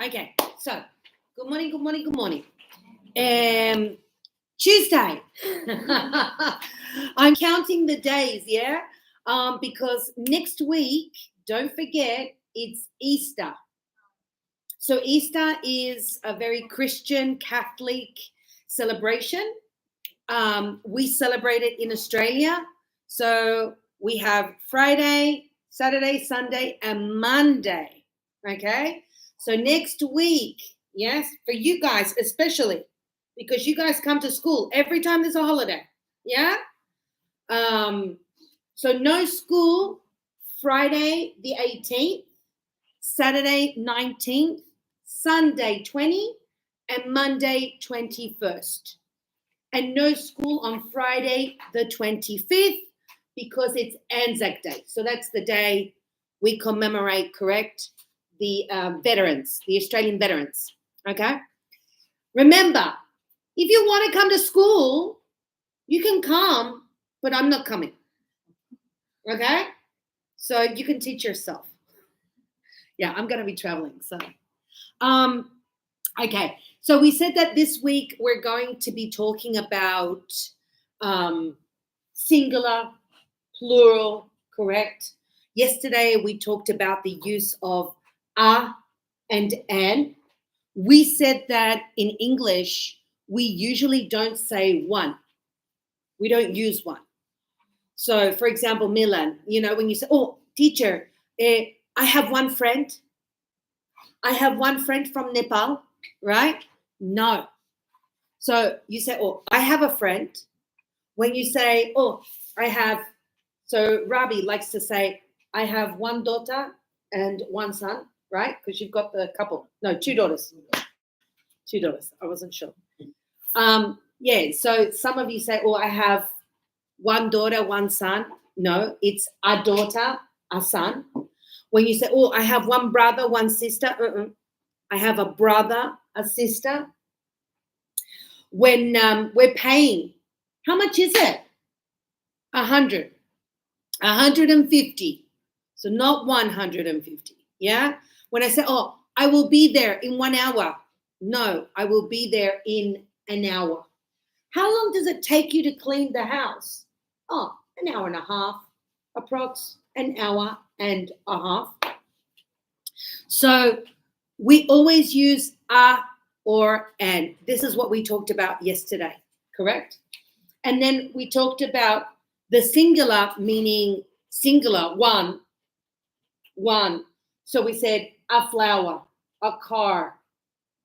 Okay, so good morning, good morning, good morning. Tuesday. I'm counting the days, yeah? Because next week, don't forget, it's Easter. So Easter is a very Christian, Catholic celebration. We celebrate it in Australia. So we have Friday, Saturday, Sunday, and Monday. Okay? So next week, yes, for you guys especially, because you guys come to school every time there's a holiday. Yeah? So no school Friday the 18th, Saturday 19th, Sunday 20, and Monday 21st. And no school on Friday the 25th because it's Anzac Day. So that's the day we commemorate, correct, the veterans, the Australian veterans, okay? Remember, if you want to come to school, you can come, but I'm not coming, okay? So you can teach yourself. Yeah, I'm going to be traveling, so. Okay, so we said that this week we're going to be talking about singular, plural, correct? Yesterday we talked about the use of a and an. We said that in English we usually don't say one. We don't use one. So, for example, Milan, when you say, oh, teacher, I have one friend. I have one friend from Nepal, right? No. So you say, oh, I have a friend. When you say, oh, I have, so Rabi likes to say, I have one daughter and one son, right? Because you've got the couple. No, two daughters. Two daughters. I wasn't sure. Yeah, so some of you say, oh, I have one daughter, one son. No, it's a daughter, a son. When you say, oh, I have one brother, one sister, I have a brother, a sister. When we're paying, how much is it? 100, 150. So not 150, yeah? When I say, oh, I will be there in 1 hour. No, I will be there in an hour. How long does it take you to clean the house? Oh, an hour and a half, approx an hour and a half. So we always use a or an. This is what we talked about yesterday, correct? And then we talked about the singular, meaning singular, one. So we said a flower, a car.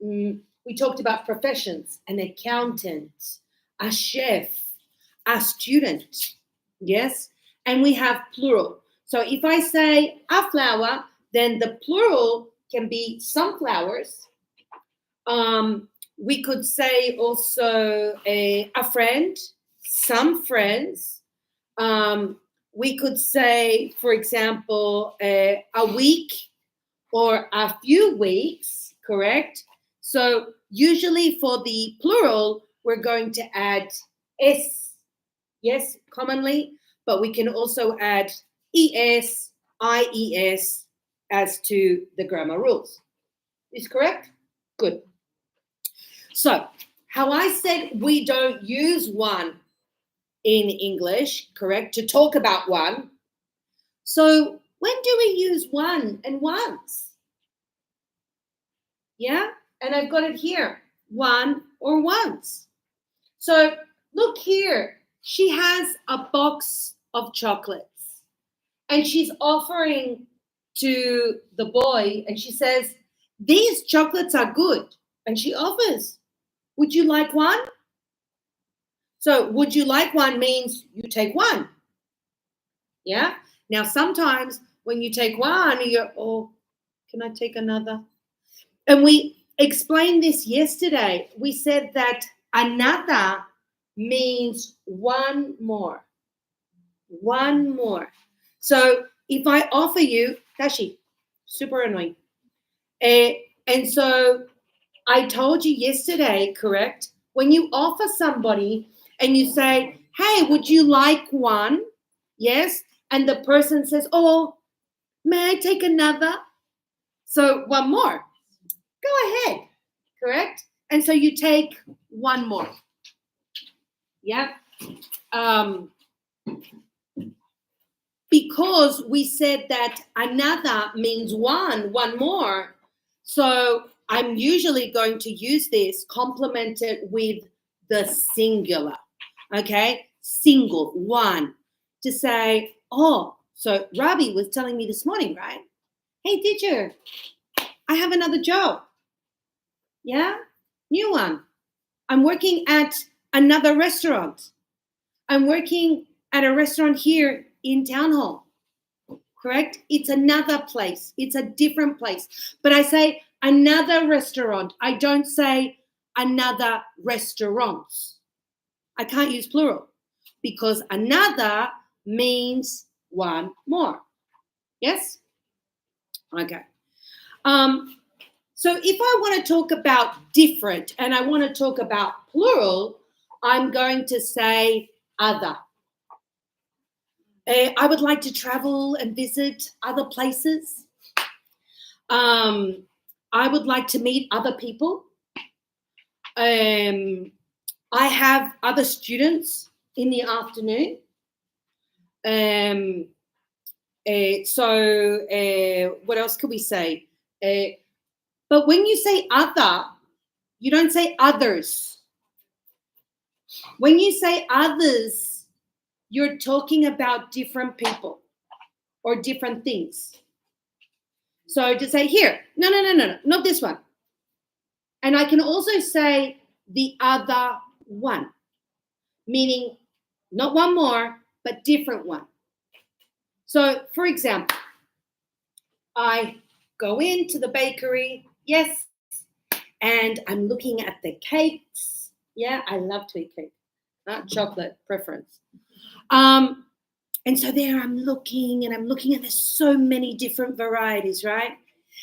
We talked about professions, an accountant, a chef, a student, yes? And we have plural. So if I say a flower, then the plural can be some flowers. We could say also a friend, some friends. We could say, for example, a week or a few weeks, correct? So usually for the plural, we're going to add S, yes, commonly, but we can also add ES, IES as to the grammar rules. Is correct? Good. So how I said we don't use one in English, correct, to talk about one. So when do we use one and once? Yeah, and I've got it here, one or once. So look here, she has a box of chocolates and she's offering to the boy and she says, these chocolates are good. And she offers, would you like one? So would you like one means you take one. Yeah. Now, sometimes when you take one, you're, oh, can I take another? And we explained this yesterday. We said that another means one more. One more. So if I offer you, Tashi, super annoying. And so I told you yesterday, correct? When you offer somebody and you say, hey, would you like one? Yes. And the person says, oh, may I take another? So one more. go ahead, correct? And so you take one more. Yeah. Because we said that another means one more. So I'm usually going to use this complemented with the singular. Okay? Single, one. To say, oh, so Robbie was telling me this morning, right? Hey, teacher, I have another job. Yeah? New one. I'm working at another restaurant. I'm working at a restaurant here in Town Hall. Correct? It's another place. It's a different place. But I say another restaurant. I don't say another restaurants. I can't use plural because another means one more. Yes? Okay. So if I want to talk about different and I want to talk about plural, I'm going to say other. I would like to travel and visit other places. I would like to meet other people. I have other students in the afternoon. What else could we say? But when you say other, you don't say others. When you say others, you're talking about different people or different things. So to say here, no, not this one. And I can also say the other one, meaning not one more, but different one. So for example, I go into the bakery, yes, and I'm looking at the cakes. Yeah, I love to eat cake, chocolate preference. And so there I'm looking, and there's so many different varieties, right?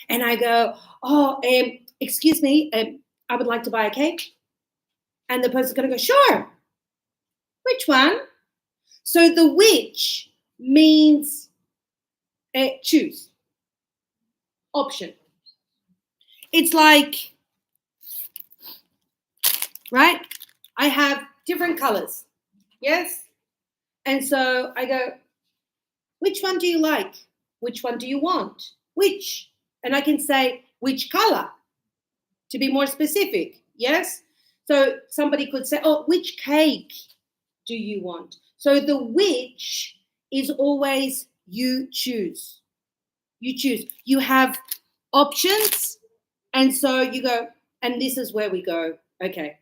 And I go, oh, excuse me, I would like to buy a cake. And the person's going to go, sure. Which one? So the which means choose, option. It's like, right? I have different colors, yes? And so I go, which one do you like? Which one do you want? Which? And I can say, which color? To be more specific, yes? So somebody could say, oh, which cake do you want? So the which is always you choose. You choose. You have options, and so you go, and this is where we go, okay,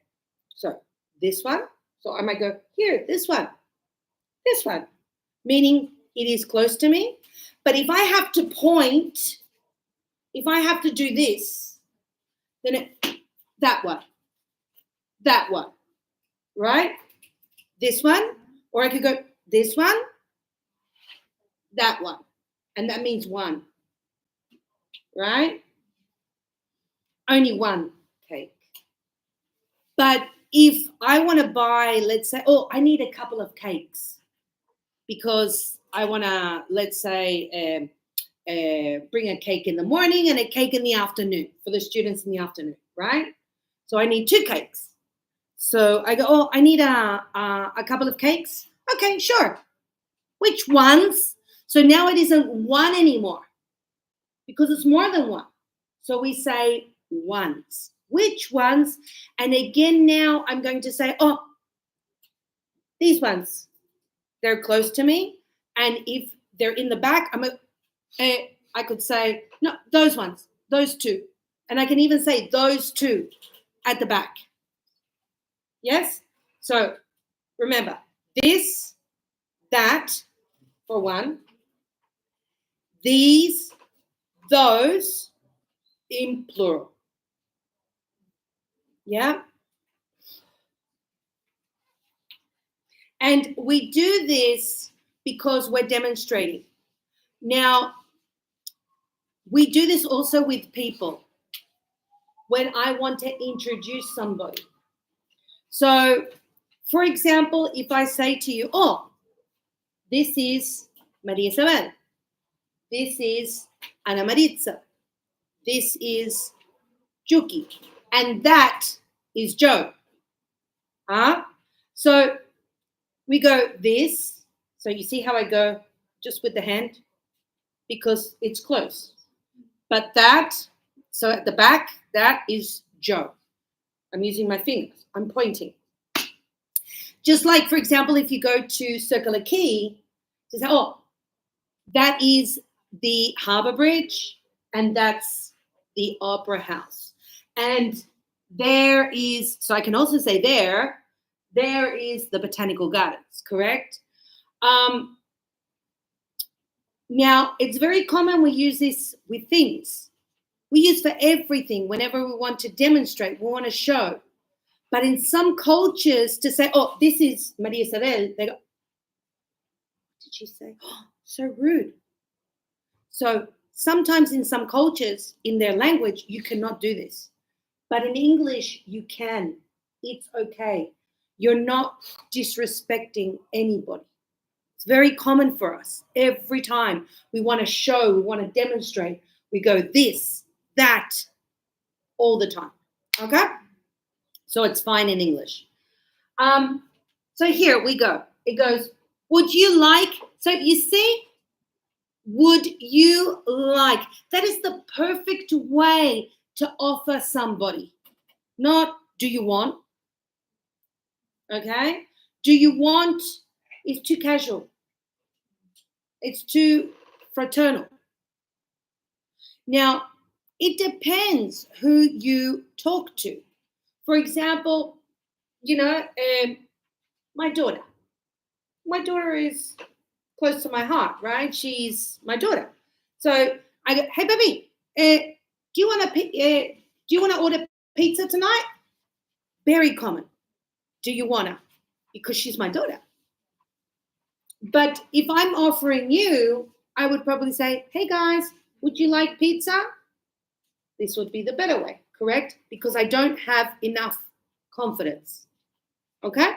so this one. So I might go, here, this one, meaning it is close to me. But if I have to point, if I have to do this, then that one, right? This one, or I could go this one, that one, and that means one, right? Only one cake. But if I want to buy, let's say, oh, I need a couple of cakes because I want to, let's say, bring a cake in the morning and a cake in the afternoon for the students in the afternoon, right? So I need 2 cakes. So I go, oh, I need a couple of cakes. Okay, sure. Which ones? So now it isn't one anymore because it's more than one. So we say ones. Which ones? And again, now I'm going to say, oh, these ones. They're close to me. And if they're in the back, I could say, no, those ones, those 2. And I can even say those 2 at the back. Yes? So remember, this, that, for one. These, those, in plural. Yeah? And we do this because we're demonstrating. Now, we do this also with people when I want to introduce somebody. So, for example, if I say to you, oh, this is Maria Isabel. This is Ana Maritza. This is Juki. And that is Joe. So we go this. So you see how I go just with the hand? Because it's close. But that, so at the back, that is Joe. I'm using my fingers. I'm pointing. Just like, for example, if you go to Circular Quay, you say, oh, that is the Harbour Bridge, and that's the Opera House. And there is, so I can also say there is the Botanical Gardens, correct? Now, it's very common we use this with things. We use for everything whenever we want to demonstrate, we want to show. But in some cultures, to say, oh, this is Maria Isabel, they go, what did she say? Oh, so rude. So sometimes in some cultures, in their language, you cannot do this. But in English, you can. It's okay. You're not disrespecting anybody. It's very common for us. Every time we want to show, we want to demonstrate, we go this, that, all the time. Okay? So it's fine in English. So here we go. It goes, would you like, so you see, would you like? That is the perfect way to offer somebody. Not, do you want? Okay? Do you want is too casual. It's too fraternal. Now, it depends who you talk to. For example, my daughter. My daughter is close to my heart, right? She's my daughter. So I go, hey, baby, do you want to order pizza tonight? Very common. Do you want to? Because she's my daughter. But if I'm offering you, I would probably say, hey, guys, would you like pizza? This would be the better way, correct? Because I don't have enough confidence. Okay?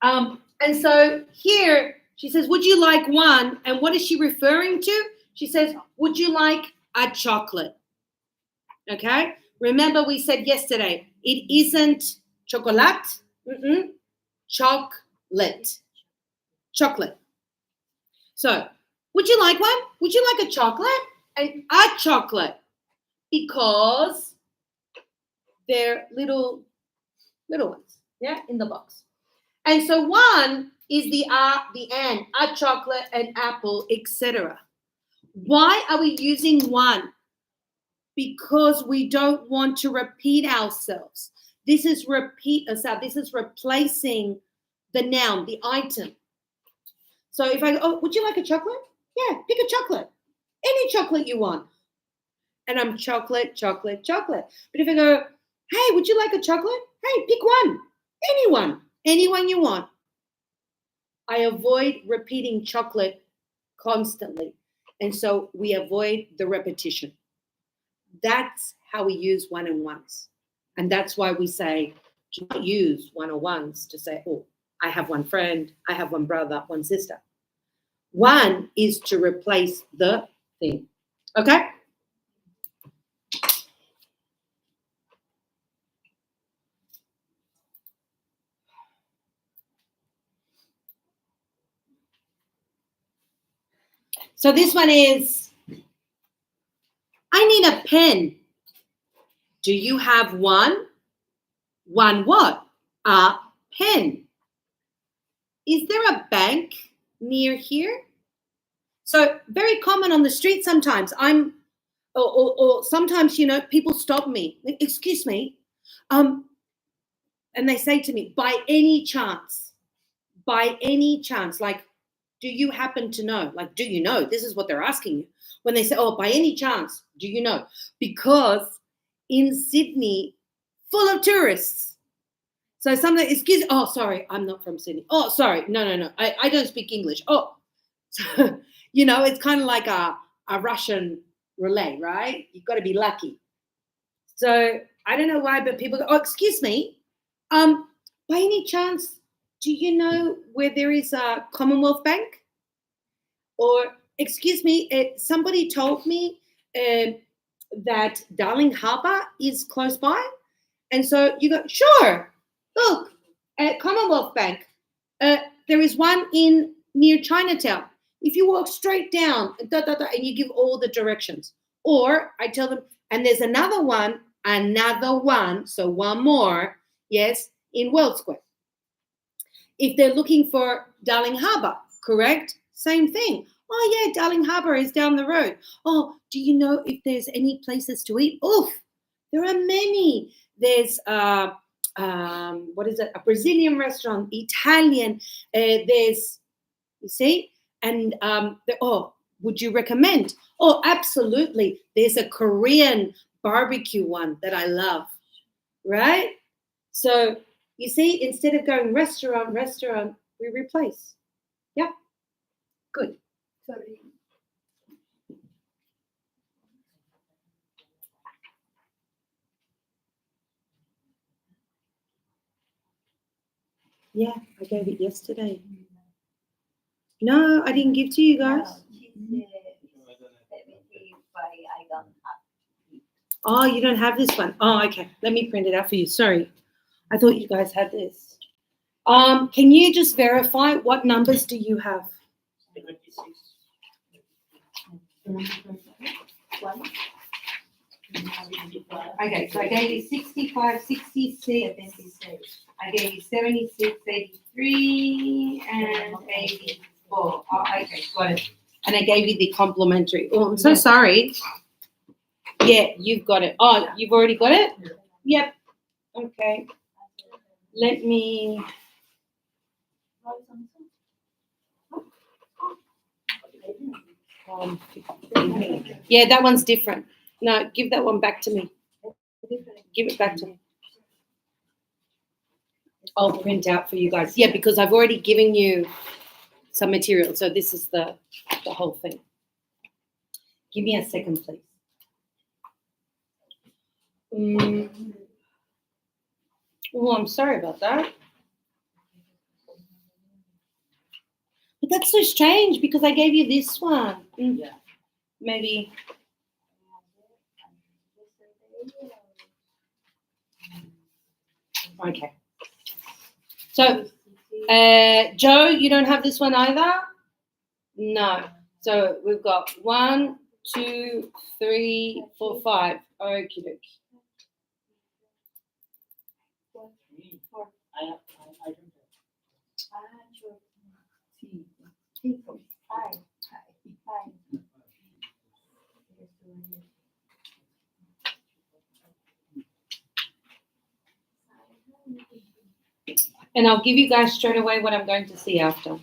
And so here she says, would you like one? And what is she referring to? She says, would you like a chocolate? Okay? Remember we said yesterday, it isn't chocolate. Chocolate. Chocolate. So, would you like one? Would you like a chocolate? And a chocolate. Because they're little ones, yeah, in the box. And so one is the and, a chocolate, an apple, etc. Why are we using one? Because we don't want to repeat ourselves. This is This is replacing the noun, the item. So if I go, oh, would you like a chocolate? Yeah, pick a chocolate. Any chocolate you want. And I'm chocolate, chocolate, chocolate. But if I go, hey, would you like a chocolate? Hey, pick one. Anyone you want. I avoid repeating chocolate constantly. And so we avoid the repetition. That's how we use one-on-ones. And that's why we say, do not use one-on-ones to say, oh, I have one friend, I have one brother, one sister. One is to replace the thing. Okay? So this one is, I need a pen. Do you have one? One what? A pen. Is there a bank near here? So very common on the street sometimes. Or sometimes, people stop me. Excuse me. And they say to me, by any chance, like, do you happen to know? Like, do you know? This is what they're asking you. When they say, oh, by any chance, do you know? Because in Sydney, full of tourists. So something, oh, sorry, I'm not from Sydney. Oh, sorry, no, I don't speak English. Oh, so, it's kind of like a Russian relay, right? You've got to be lucky. So I don't know why, but people go, oh, excuse me, by any chance, do you know where there is a Commonwealth Bank? Or, excuse me, somebody told me that Darling Harbour is close by? And so you go, sure, look, at Commonwealth Bank, there is one in near Chinatown. If you walk straight down, and you give all the directions. Or I tell them, and there's another one, so one more, yes, in World Square. If they're looking for Darling Harbour, correct? Same thing. Oh, yeah, Darling Harbour is down the road. Oh, do you know if there's any places to eat? Oof, there are many. There's, what is it? A Brazilian restaurant, Italian. There's, you see? And, would you recommend? Oh, absolutely. There's a Korean barbecue one that I love, right? So, you see, instead of going restaurant, we replace. Yeah, good. Sorry. Yeah, I gave it yesterday. No, I didn't give to you guys. No, I don't have. Oh, you don't have this one. Oh, okay. Let me print it out for you. Sorry. I thought you guys had this. Can you just verify what numbers do you have? 26. Okay, so I gave you 65, 66. I gave you 76, 83, and 84. Oh, okay, got it. And I gave you the complimentary. Oh, I'm so sorry. Yeah, you've got it. Oh, you've already got it? Yep. Okay. Let me. Yeah, that one's different. No, give that one back to me. Give it back to me. I'll print out for you guys. Yeah, because I've already given you some material. So this is the whole thing. Give me a second, please. Oh, I'm sorry about that. But that's so strange because I gave you this one. Yeah. Maybe. Okay. So, Joe, you don't have this one either? No. So we've got 1, 2, 3, 4, 5. Okie dokie. I don't have. And I'll give you guys straight away what I'm going to see after.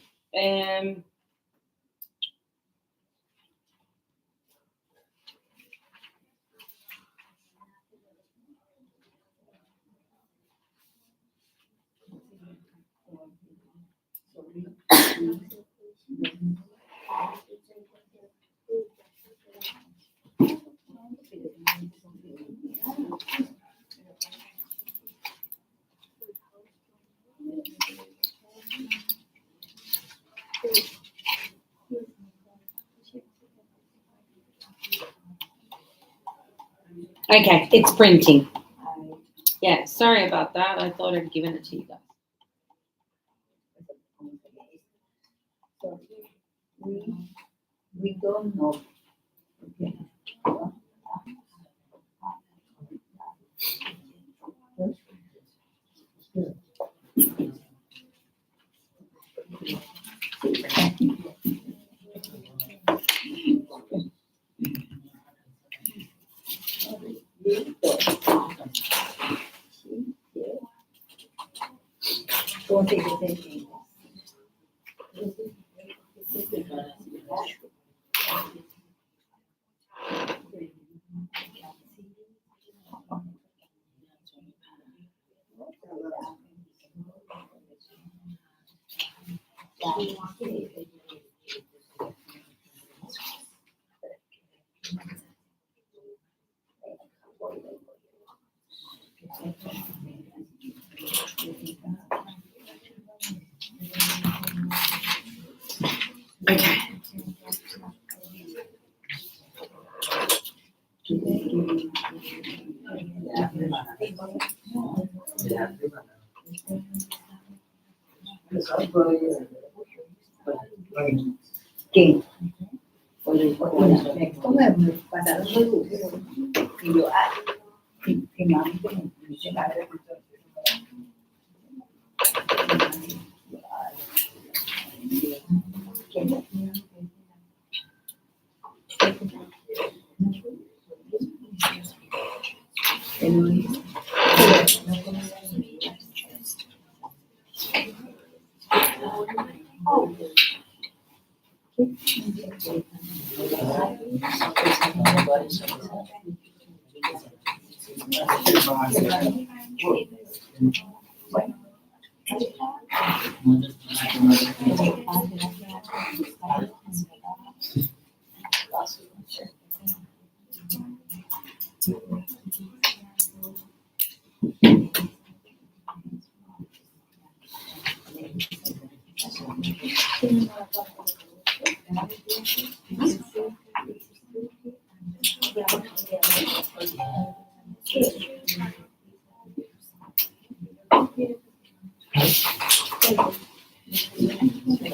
Okay, it's printing. Yeah, sorry about that. I thought I'd given it to you guys. So we don't know. Okay. Don't take the same thing. Okay. King. Có người và đã hơi đủ thì độ ai thì nói mình sẽ lại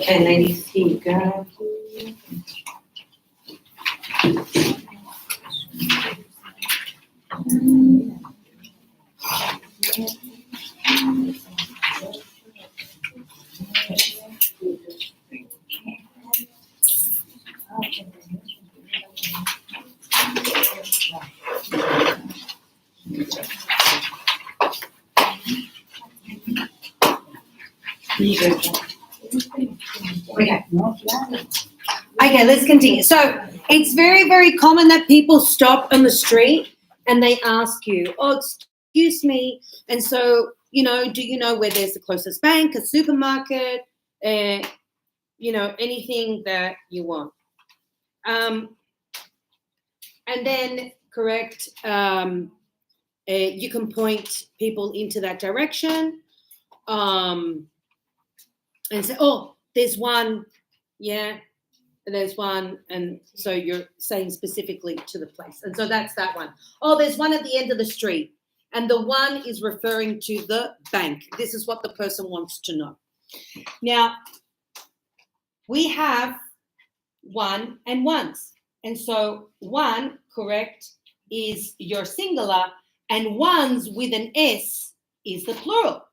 Okay, ladies, here you go. Okay, let's continue. So it's very, very common that people stop on the street and they ask you, oh, excuse me. And so, do you know where there's the closest bank, a supermarket, anything that you want? And then, correct, you can point people into that direction and say, oh, there's one, yeah. There's one, and so you're saying specifically to the place. And so that's that one. Oh, there's one at the end of the street, and the one is referring to the bank. This is what the person wants to know. Now, we have one and ones. And so one, correct, is your singular, and ones with an S is the plural.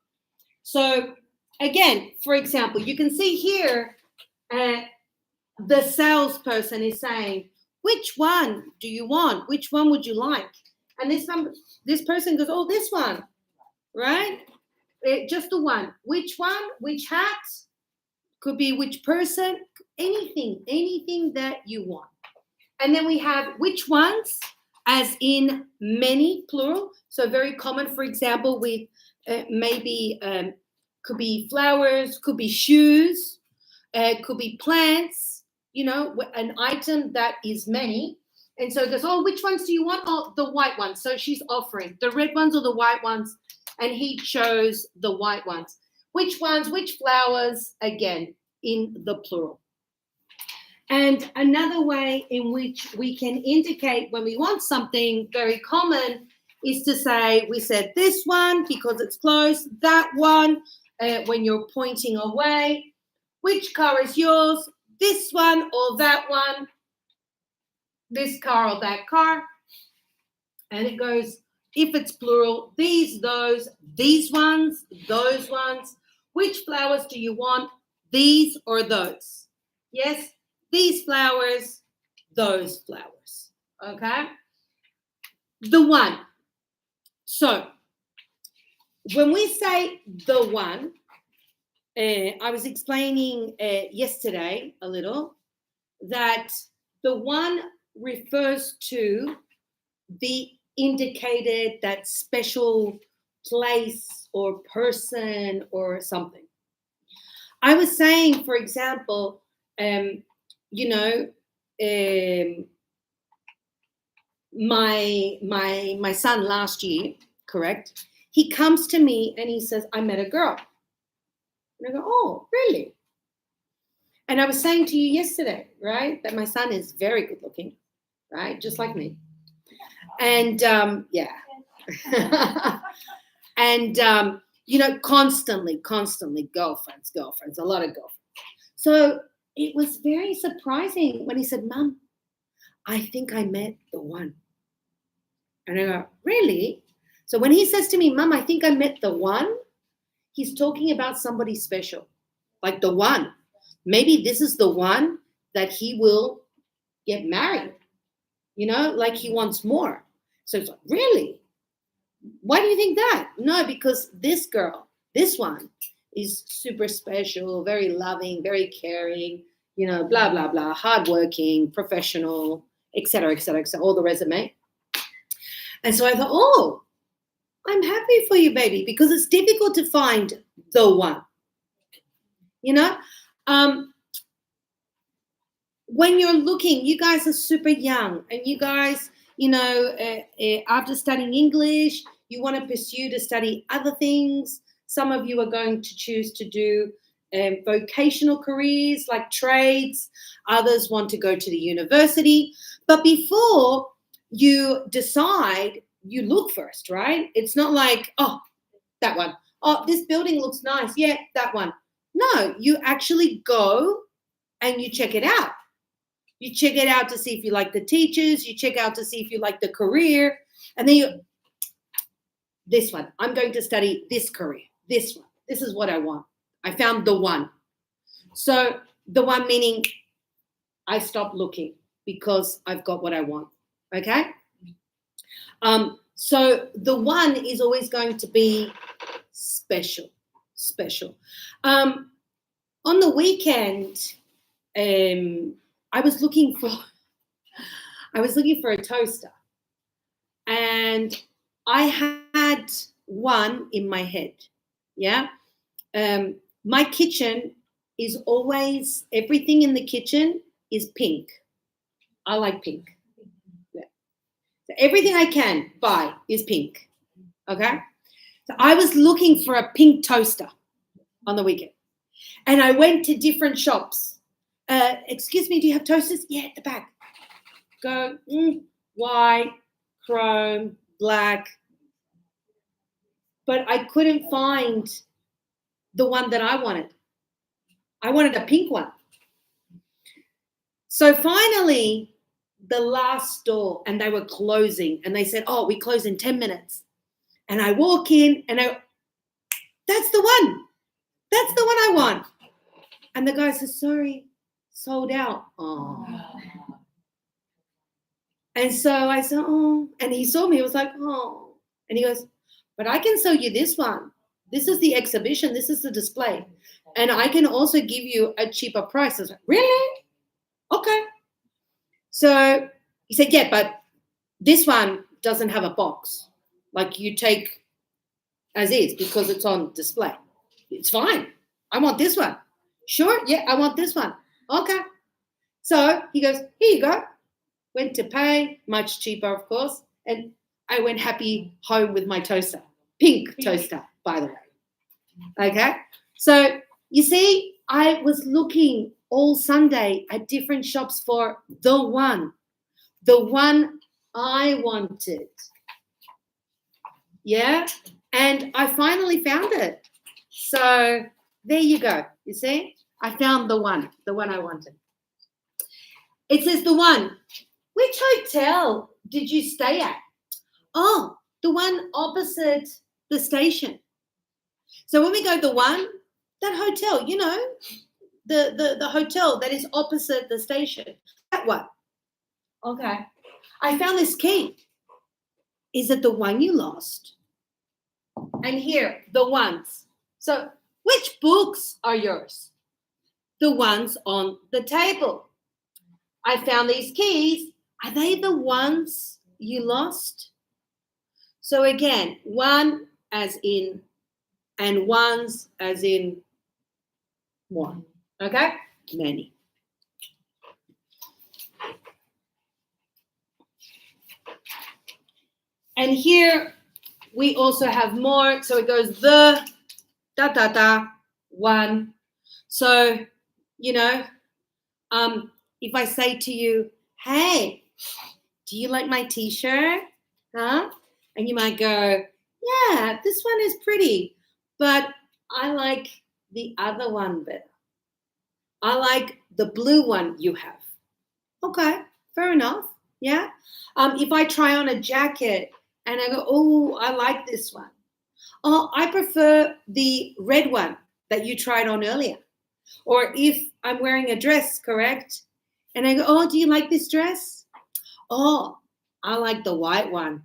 So again, for example, you can see here, the salesperson is saying, which one do you want? Which one would you like? And this person goes, oh, this one, right? Just the one. Which one? Which hat? Could be which person? Anything that you want. And then we have which ones, as in many, plural. So very common, for example, with maybe could be flowers, could be shoes, could be plants, an item that is many. And so it goes, oh, which ones do you want? Oh, the white ones. So she's offering the red ones or the white ones. And he chose the white ones. Which ones, which flowers, again, in the plural. And another way in which we can indicate when we want something very common is to say, we said this one because it's close, that one when you're pointing away. Which car is yours? This one or that one? This car or that car? And it goes, if it's plural, these, those, these ones, those ones. Which flowers do you want? These or those? Yes, these flowers, those flowers. Okay? The one. So, when we say the one, I was explaining yesterday a little that the one refers to the indicated, that special place or person or something. I was saying, for example, my son last year, correct? He comes to me and he says, I met a girl. And I go, oh, really? And I was saying to you yesterday, right, that my son is very good looking, right, just like me. And yeah. And constantly girlfriends, a lot of girlfriends. So it was very surprising when he said, Mum, I think I met the one. And I go, really? So when he says to me, Mum, I think I met the one, he's talking about somebody special, like the one. Maybe this is the one that he will get married, like he wants more. So it's like, really? Why do you think that? No, because this girl, this one, is super special, very loving, very caring, blah, blah, blah, hardworking, professional, etc., etc., etc., all the resume. And so I thought, oh, I'm happy for you, baby, because it's difficult to find the one. When you're looking, you guys are super young, and you guys, after studying English, you want to pursue to study other things. Some of you are going to choose to do vocational careers like trades. Others want to go to the university. But before you decide, you look first, right? It's not like, oh, that one. Oh, this building looks nice. Yeah, that one. No, you actually go and you check it out. You check it out to see if you like the teachers. You check out to see if you like the career. And then this one, I'm going to study this career. This one. This is what I want. I found the one. So the one meaning I stopped looking because I've got what I want. Okay? So the one is always going to be special. On the weekend, I was looking for a toaster, and I had one in my head. Yeah. My kitchen is always, everything in the kitchen is pink. I like pink. Yeah. So everything I can buy is pink. Okay. So I was looking for a pink toaster on the weekend, and I went to different shops. Excuse me, do you have toasters? Yeah, at the back. Go white, chrome, black. But I couldn't find the one that I wanted. I wanted a pink one. So finally, the last store, and they were closing, and they said, oh, we close in 10 minutes. And I walk in, and that's the one. That's the one I want. And the guy says, sorry, sold out. Oh. And so I said, oh. And he saw me. He was like, oh. And he goes, but I can sell you this one. This is the exhibition. This is the display. And I can also give you a cheaper price. I was like, really? Okay. So he said, yeah, but this one doesn't have a box. Like you take as is because it's on display. It's fine. I want this one. Sure? Yeah, I want this one. Okay. So he goes, here you go. Went to pay, much cheaper, of course. And I went happy home with my toaster. Pink toaster, by the way. Okay. So you see, I was looking all Sunday at different shops for the one I wanted. Yeah. And I finally found it. So there you go. You see, I found the one I wanted. It says the one. Which hotel did you stay at? Oh, the one opposite the station. So when we go the one, that hotel, the hotel that is opposite the station. That one. Okay. I found this key. Is it the one you lost? And here, the ones. So which books are yours? The ones on the table. I found these keys. Are they the ones you lost? So again, one as in, and ones as in one. Okay? Many. And here we also have more. So it goes the, one. So, if I say to you, hey, do you like my t-shirt? Huh? And you might go, yeah, this one is pretty, but I like the other one better. I like the blue one you have. Okay, fair enough. Yeah. If I try on a jacket and I go, oh, I like this one. Oh, I prefer the red one that you tried on earlier. Or if I'm wearing a dress, correct? And I go, oh, do you like this dress? Oh, I like the white one.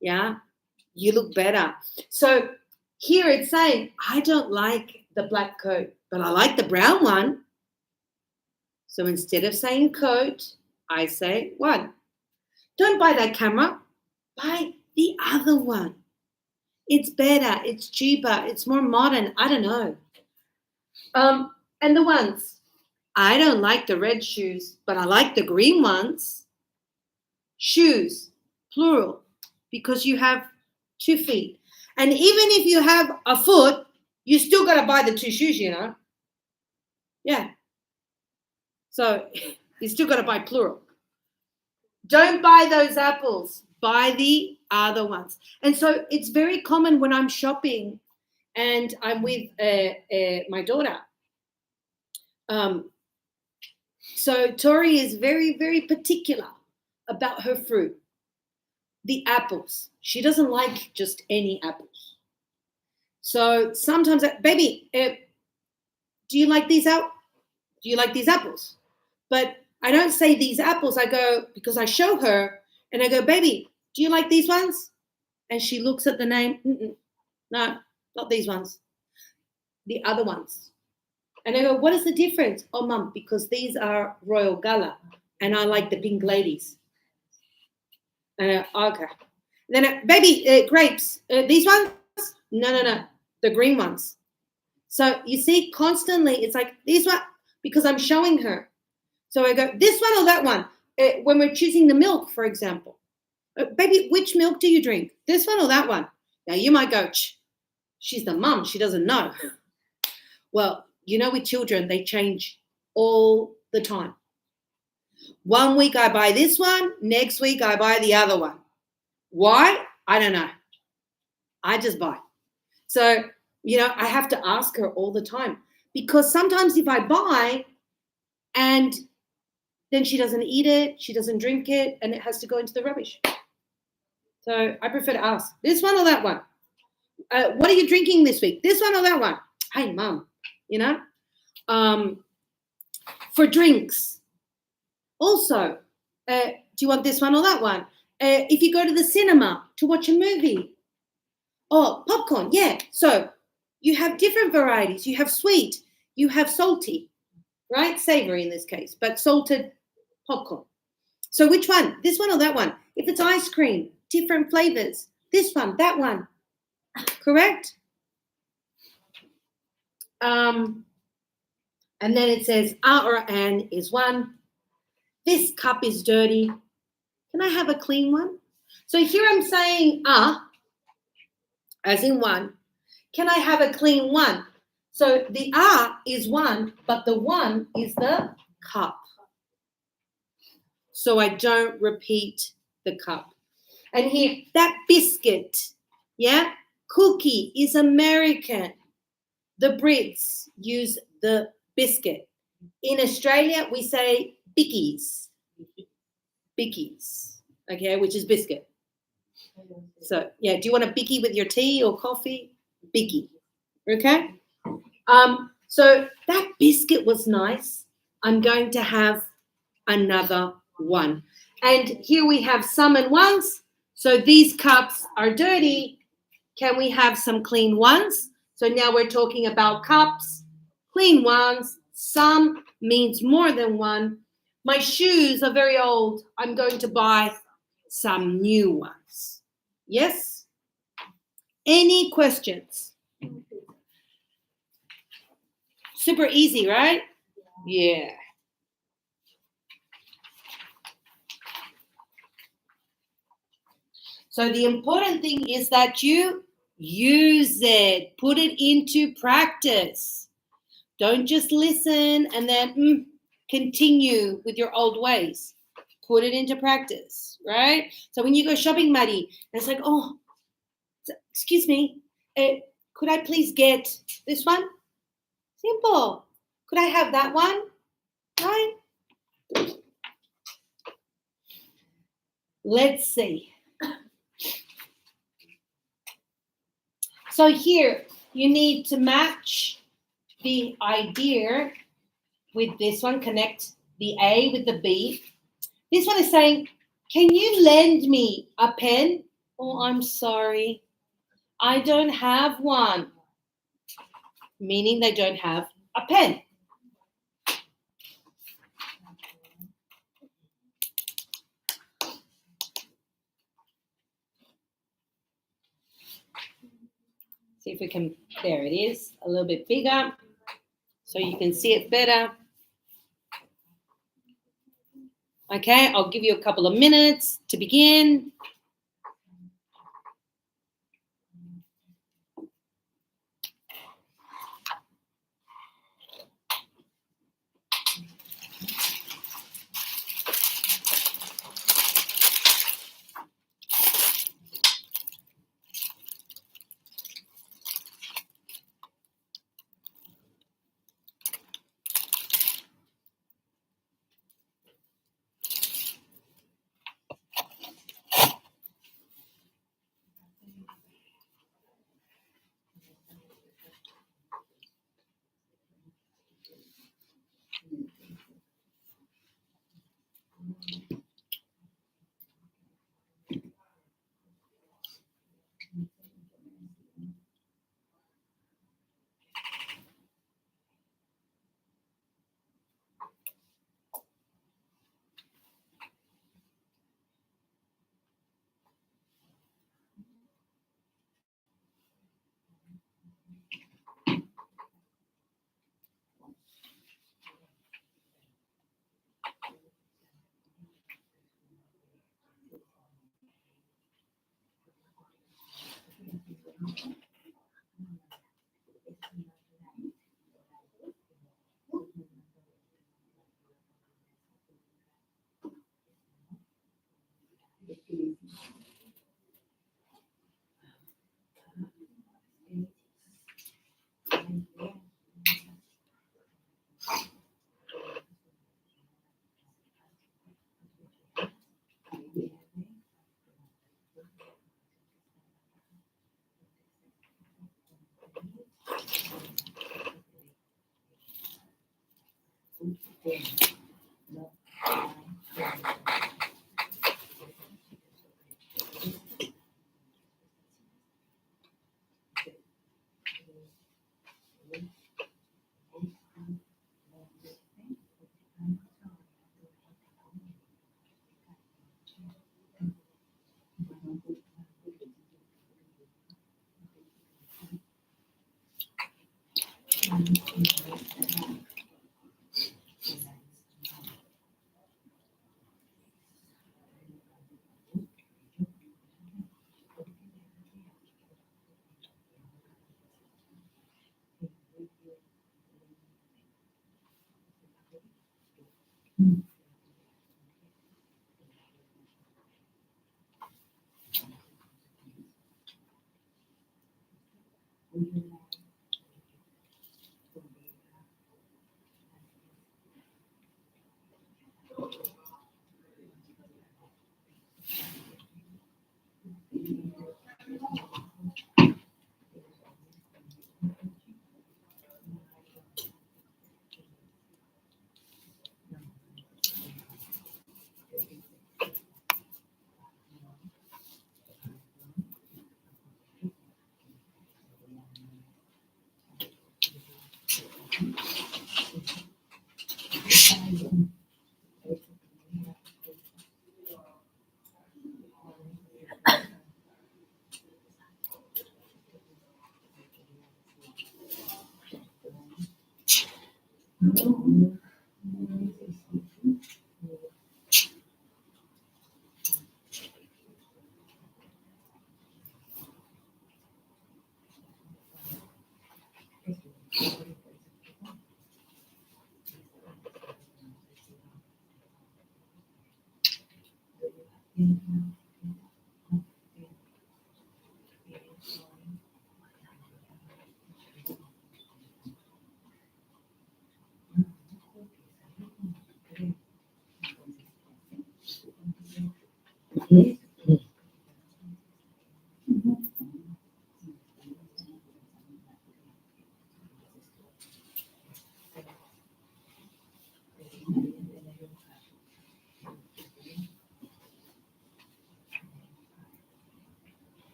Yeah, you look better. So here it's saying, I don't like the black coat, but I like the brown one. So instead of saying coat, I say one. Don't buy that camera. Buy the other one. It's better. It's cheaper. It's more modern. I don't know. And the ones. I don't like the red shoes, but I like the green ones. Shoes, plural, because you have 2 feet. And even if you have a foot, you still got to buy the 2 shoes, you know. Yeah. So you still got to buy plural. Don't buy those apples. Buy the other ones. And so it's very common when I'm shopping and I'm with my daughter. So Tori is very, very particular about her fruit. The apples. She doesn't like just any apples. So sometimes, baby, do you like these out? Do you like these apples? But I don't say these apples. I go, because I show her and I go, baby, do you like these ones? And she looks at the name. No, not these ones. The other ones. And I go, what is the difference? Oh, Mum, because these are Royal Gala and I like the pink ladies. And okay. Then, baby, grapes. These ones? No. The green ones. So you see, constantly, it's like, these one, because I'm showing her. So I go, this one or that one? When we're choosing the milk, for example. Baby, which milk do you drink? This one or that one? Now, you might go, she's the mum. She doesn't know. Well, you know, with children, they change all the time. 1 week I buy this one. Next week I buy the other one. Why? I don't know. I just buy. So, you know, I have to ask her all the time. Because sometimes if I buy and then she doesn't eat it, she doesn't drink it, and it has to go into the rubbish. So I prefer to ask, this one or that one? What are you drinking this week? This one or that one? Hey, Mum, you know? For drinks, also, do you want this one or that one? If you go to the cinema to watch a movie, oh, popcorn, yeah. So you have different varieties. You have sweet, you have salty, right? Savory in this case, but salted popcorn. So which one? This one or that one? If it's ice cream, different flavors. This one, that one. Correct? And then it says a or an is one. This cup is dirty. Can I have a clean one? So here I'm saying as in one. Can I have a clean one? So the is one, but the one is the cup. So I don't repeat the cup. And here, that biscuit, yeah, cookie is American. The Brits use the biscuit. In Australia, we say bickies. Bickies, okay, which is biscuit. So, yeah, do you want a bicky with your tea or coffee? Bicky, okay? So that biscuit was nice. I'm going to have another one. And here we have some and ones. So these cups are dirty. Can we have some clean ones? So now we're talking about cups, clean ones. Some means more than one. My shoes are very old. I'm going to buy some new ones. Yes? Any questions? Super easy, right? Yeah. So the important thing is that you use it, put it into practice. Don't just listen and then continue with your old ways. Put it into practice, right? So when you go shopping, Maddie, and it's like, oh, excuse me, could I please get this one? Simple. Could I have that one? Right? Let's see. So here, you need to match the idea with this one, connect the A with the B. This one is saying, can you lend me a pen? Oh, I'm sorry. I don't have one. Meaning they don't have a pen. See if we can, there it is, a little bit bigger so you can see it better. Okay, I'll give you a couple of minutes to begin.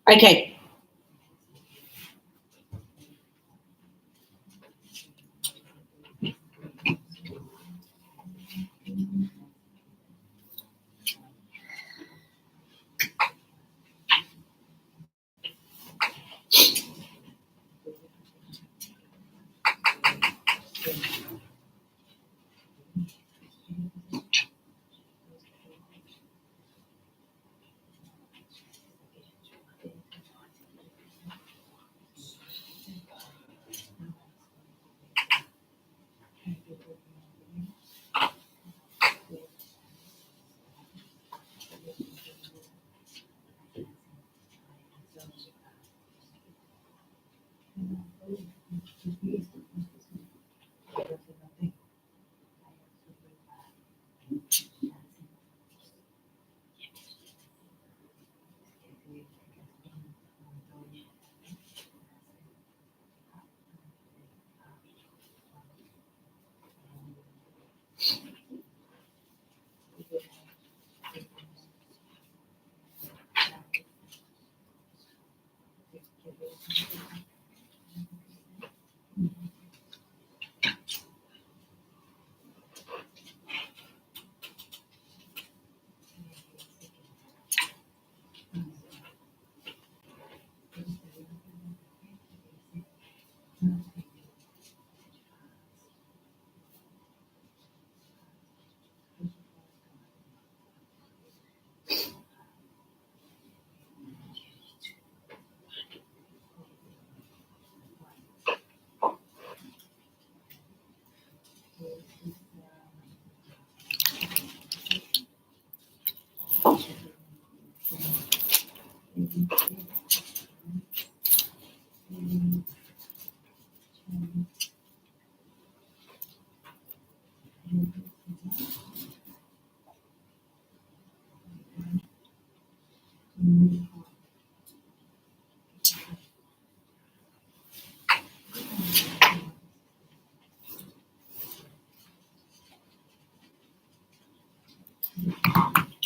Okay.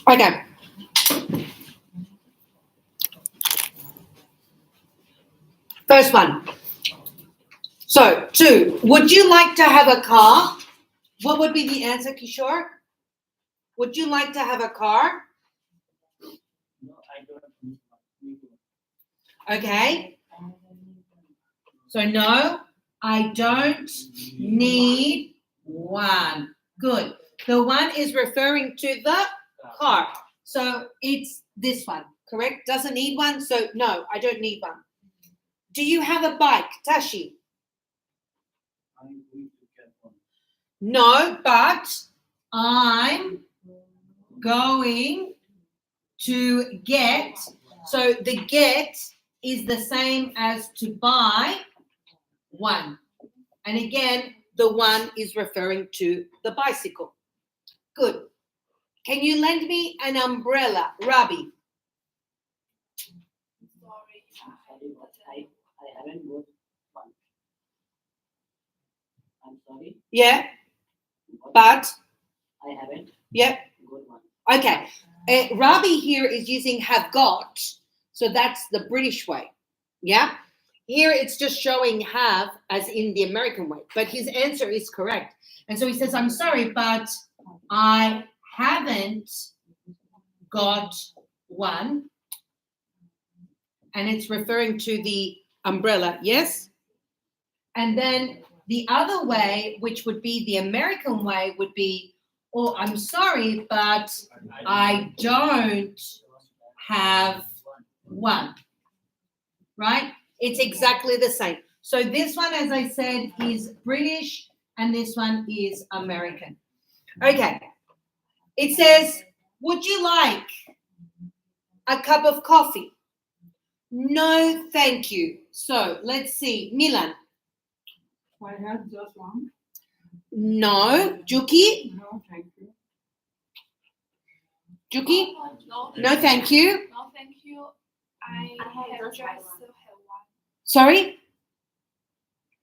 Okay. First one. So, 2. Would you like to have a car? What would be the answer, Kishore? Would you like to have a car? No, I don't need one. Okay. So, no, I don't need one. Good. The one is referring to the car. So, it's this one, correct? Doesn't need one. So, no, I don't need one. Do you have a bike, Tashi? I'm going to get one. No, but I'm going to get. So the get is the same as to buy one. And again, the one is referring to the bicycle. Good. Can you lend me an umbrella, Robbie? I haven't got one. I'm sorry, Yeah, but, I haven't yep. got one. Okay. Robbie here is using have got. So that's the British way. Yeah. Here it's just showing have as in the American way. But his answer is correct. And so he says, I'm sorry, but I haven't got one. And it's referring to the umbrella. Yes. And then the other way, which would be the American way, would be, oh, I'm sorry, but I don't have one. Right? It's exactly the same. So this one, as I said, is British and this one is American. Okay. It says, would you like a cup of coffee? No, thank you. So let's see. Milan. I have just one. No. Juki? No, thank you. Juki? No, No, thank you. no, thank you. I have just had one. Sorry?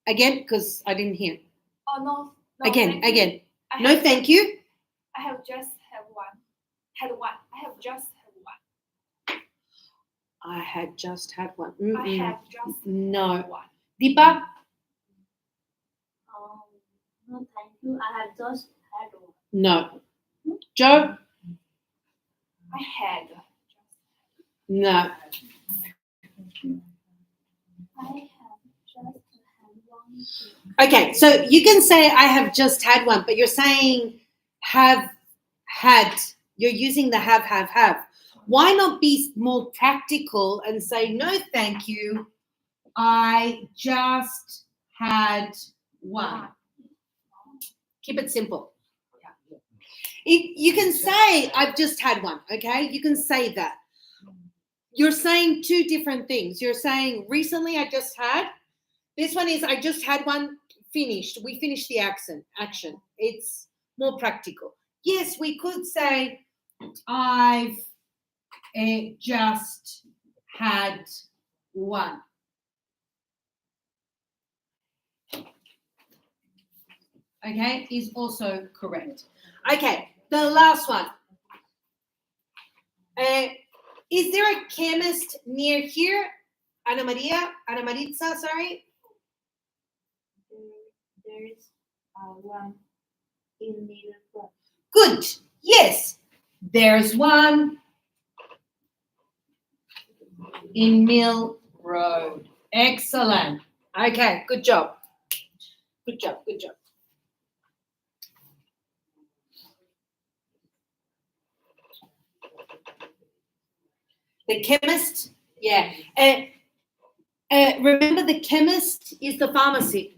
Again, because I didn't hear. Oh no. Again, thank you. again. I No, have, thank you. I have just had one. Had one. I have just had one. I had just had one. I Mm-mm. have just No. had one. Deepa? No, thank you. I have just had one. No. Joe? I had. No. I have just had one. Okay, so you can say I have just had one, but you're saying have had. You're using the have. Why not be more practical and say, no, thank you. I just had one. Keep it simple. You can say, I've just had one, okay? You can say that. You're saying two different things. You're saying, recently I just had. This one is, I just had one, finished. We finished the action. It's more practical. Yes, we could say, I've just had one. Okay, is also correct. Okay, the last one. Is there a chemist near here? Ana Maritza, sorry. There is one in Middle. Good. Yes, there's one in Mill Road. Excellent. Okay, good job. Good job. The chemist, yeah. Remember, the chemist is the pharmacy.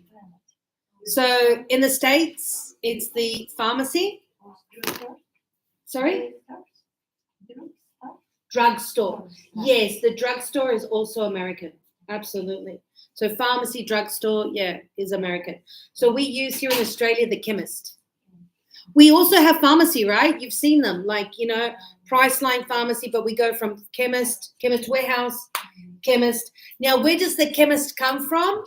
So in the States, it's the pharmacy. Sorry? Drugstore. Yes, the drugstore is also American. Absolutely. So pharmacy, drugstore, yeah, is American. So we use here in Australia the chemist. We also have pharmacy, right? You've seen them, like, Priceline Pharmacy, but we go from chemist warehouse, chemist. Now, where does the chemist come from?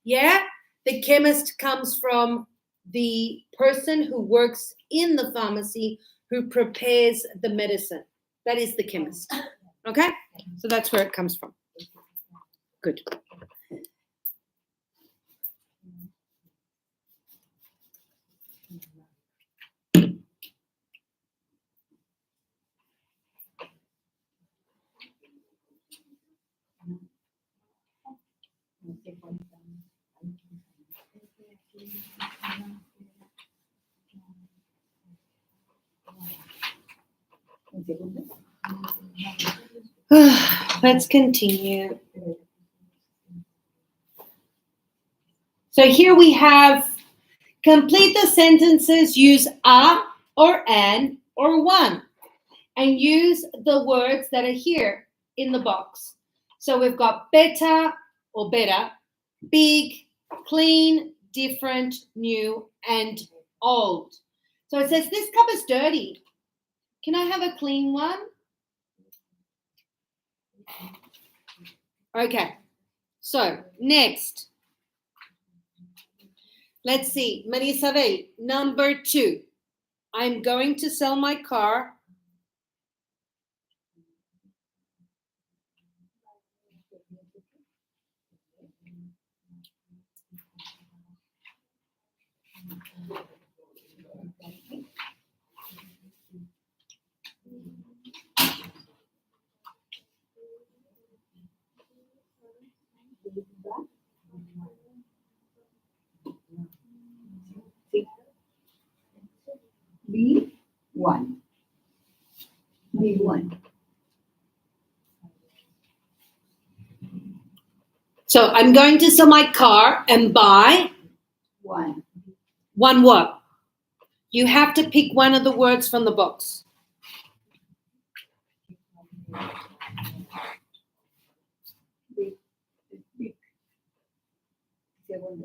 Yeah, the chemist comes from the person who works in the pharmacy who prepares the medicine. That is the chemist. Okay? So that's where it comes from. Good. Let's continue. So here we have complete the sentences, use a or an or one, and use the words that are here in the box. So we've got better or better, big, clean, different, new, and old. So it says, this cup is dirty. Can I have a clean one? Okay, so next. Let's see, Maria Isabel, number 2. I'm going to sell my car. B1. B1. So I'm going to sell my car and buy One. one word. You have to pick one of the words from the box. Big. Big. Segundo.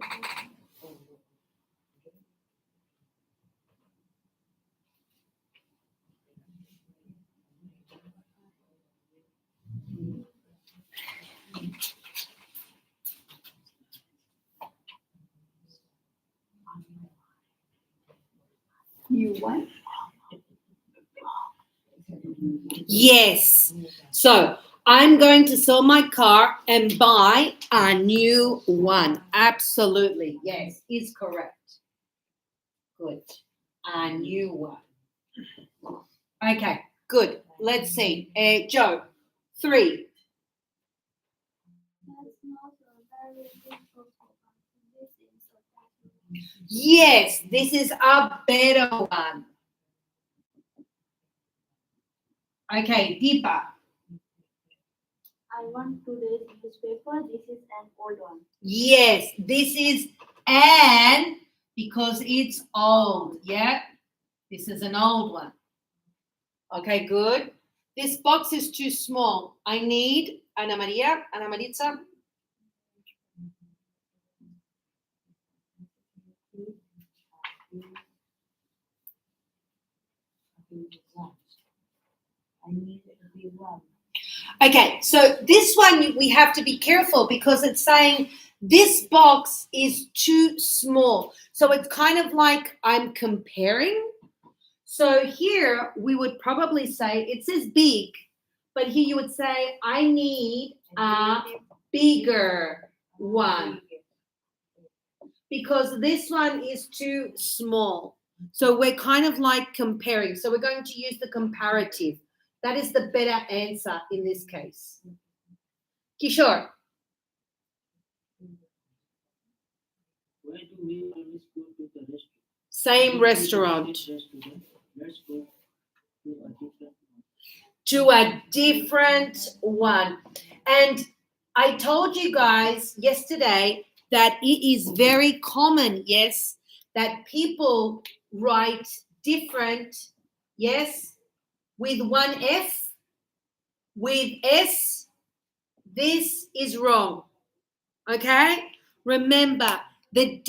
one? Yes. So I'm going to sell my car and buy a new one. Absolutely. Yes, is correct. Good. A new one. Okay, good. Let's see. Joe, 3. That's not a very difficult one. This is a better one. Yes, this is a better one. Okay, Deepa. I want today's newspaper. This is an old one. Yes, this is an because it's old. Yeah, this is an old one. Okay, good. This box is too small. I need Ana Maria, Ana Maritza. I need a big one. Okay, so this one we have to be careful because it's saying this box is too small. So it's kind of like I'm comparing. So here we would probably say it says big, but here you would say I need a bigger one because this one is too small. So we're kind of like comparing. So we're going to use the comparative. That is the better answer in this case. Kishore, Where do we always go to the restaurant? same restaurant. Let's go to a different one. To a different one. And I told you guys yesterday that it is very common, yes, that people write different, yes, with one F, with S. This is wrong. Okay? Remember, the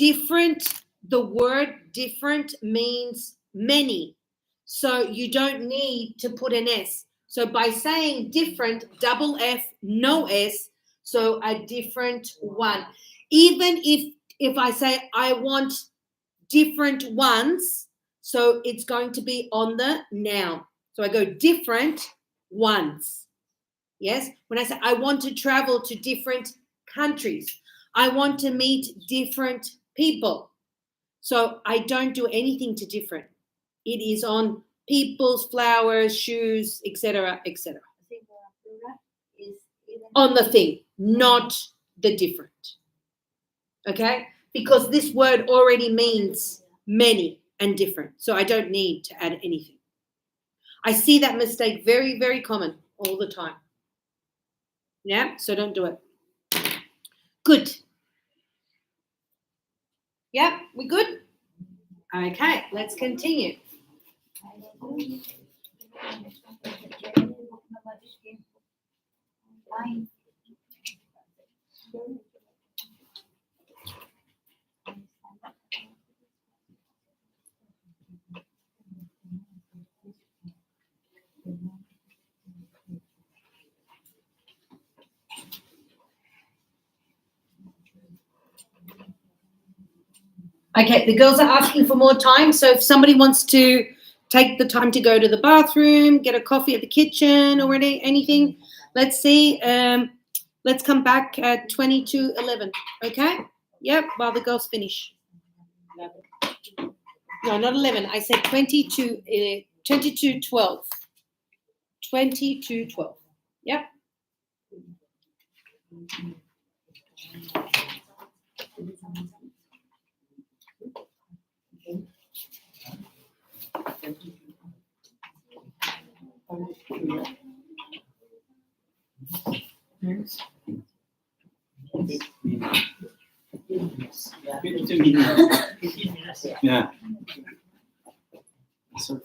word different means many. So you don't need to put an S. So by saying different, double F, no S, so a different one. Even if I say I want different ones, so it's going to be on the noun. So I go different ones. Yes? When I say I want to travel to different countries, I want to meet different people. So I don't do anything to different. It is on people's flowers, shoes, etc., etc. I think plural is even. On the thing, not the different. Okay? Because this word already means many and different. So I don't need to add anything. I see that mistake very, very common all the time. Yeah? So don't do it. Good. Yeah, we good? Okay, let's continue. Fine. Okay, the girls are asking for more time. So if somebody wants to take the time to go to the bathroom, get a coffee at the kitchen or anything, let's see. Let's come back at 22:11. Okay? Yep, while the girls finish. No, not 11. I said 22:12. 22:12. Yep. Yeah. So,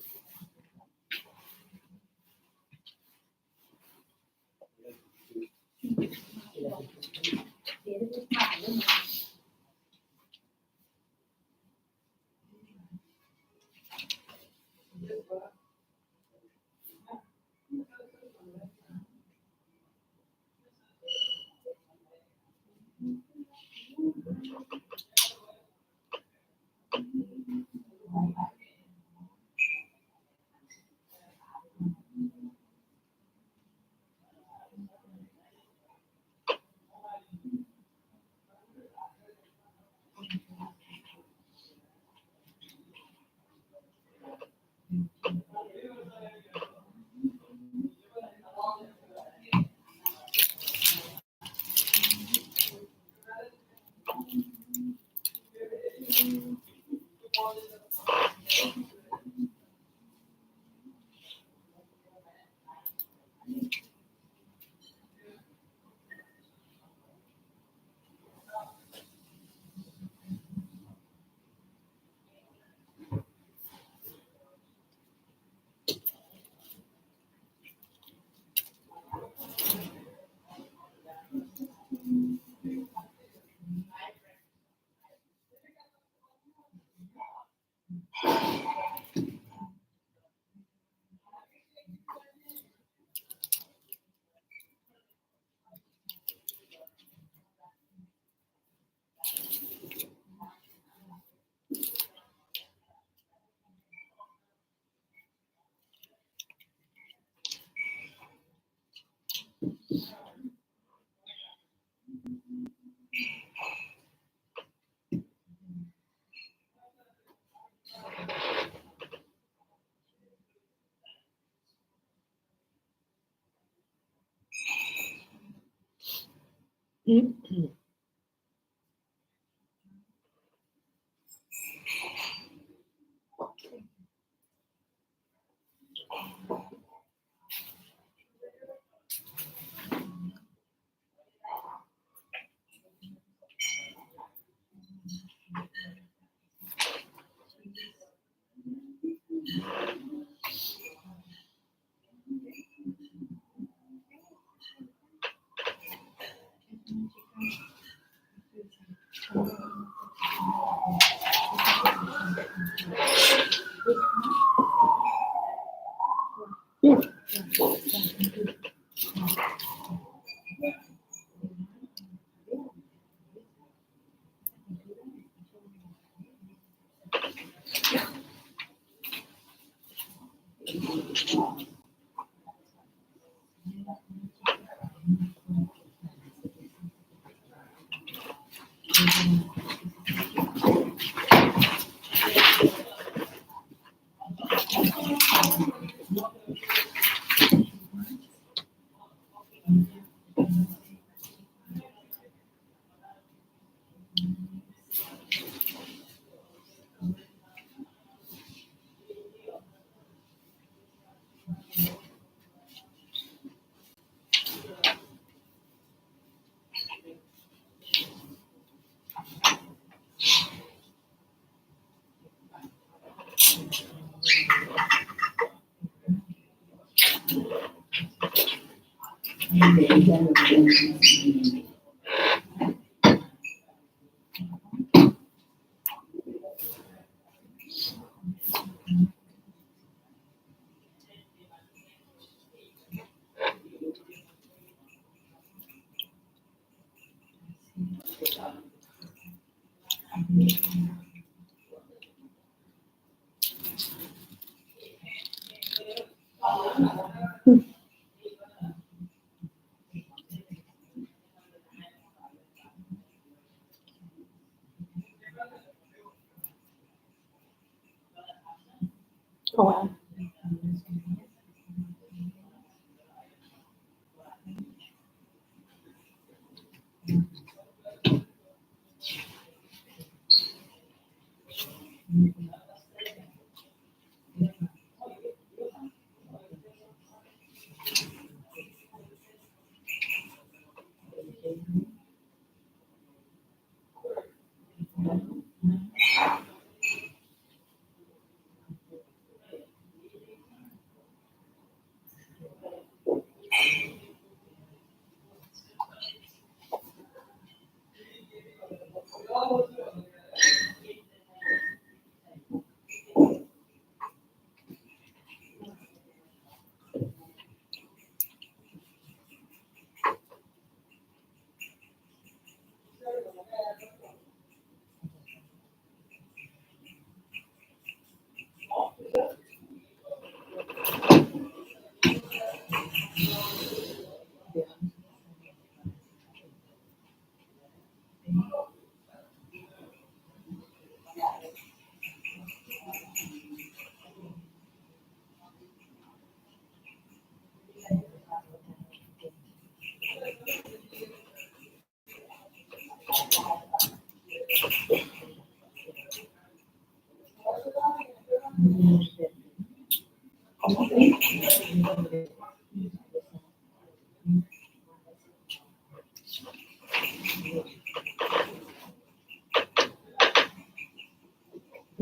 Oh, wow.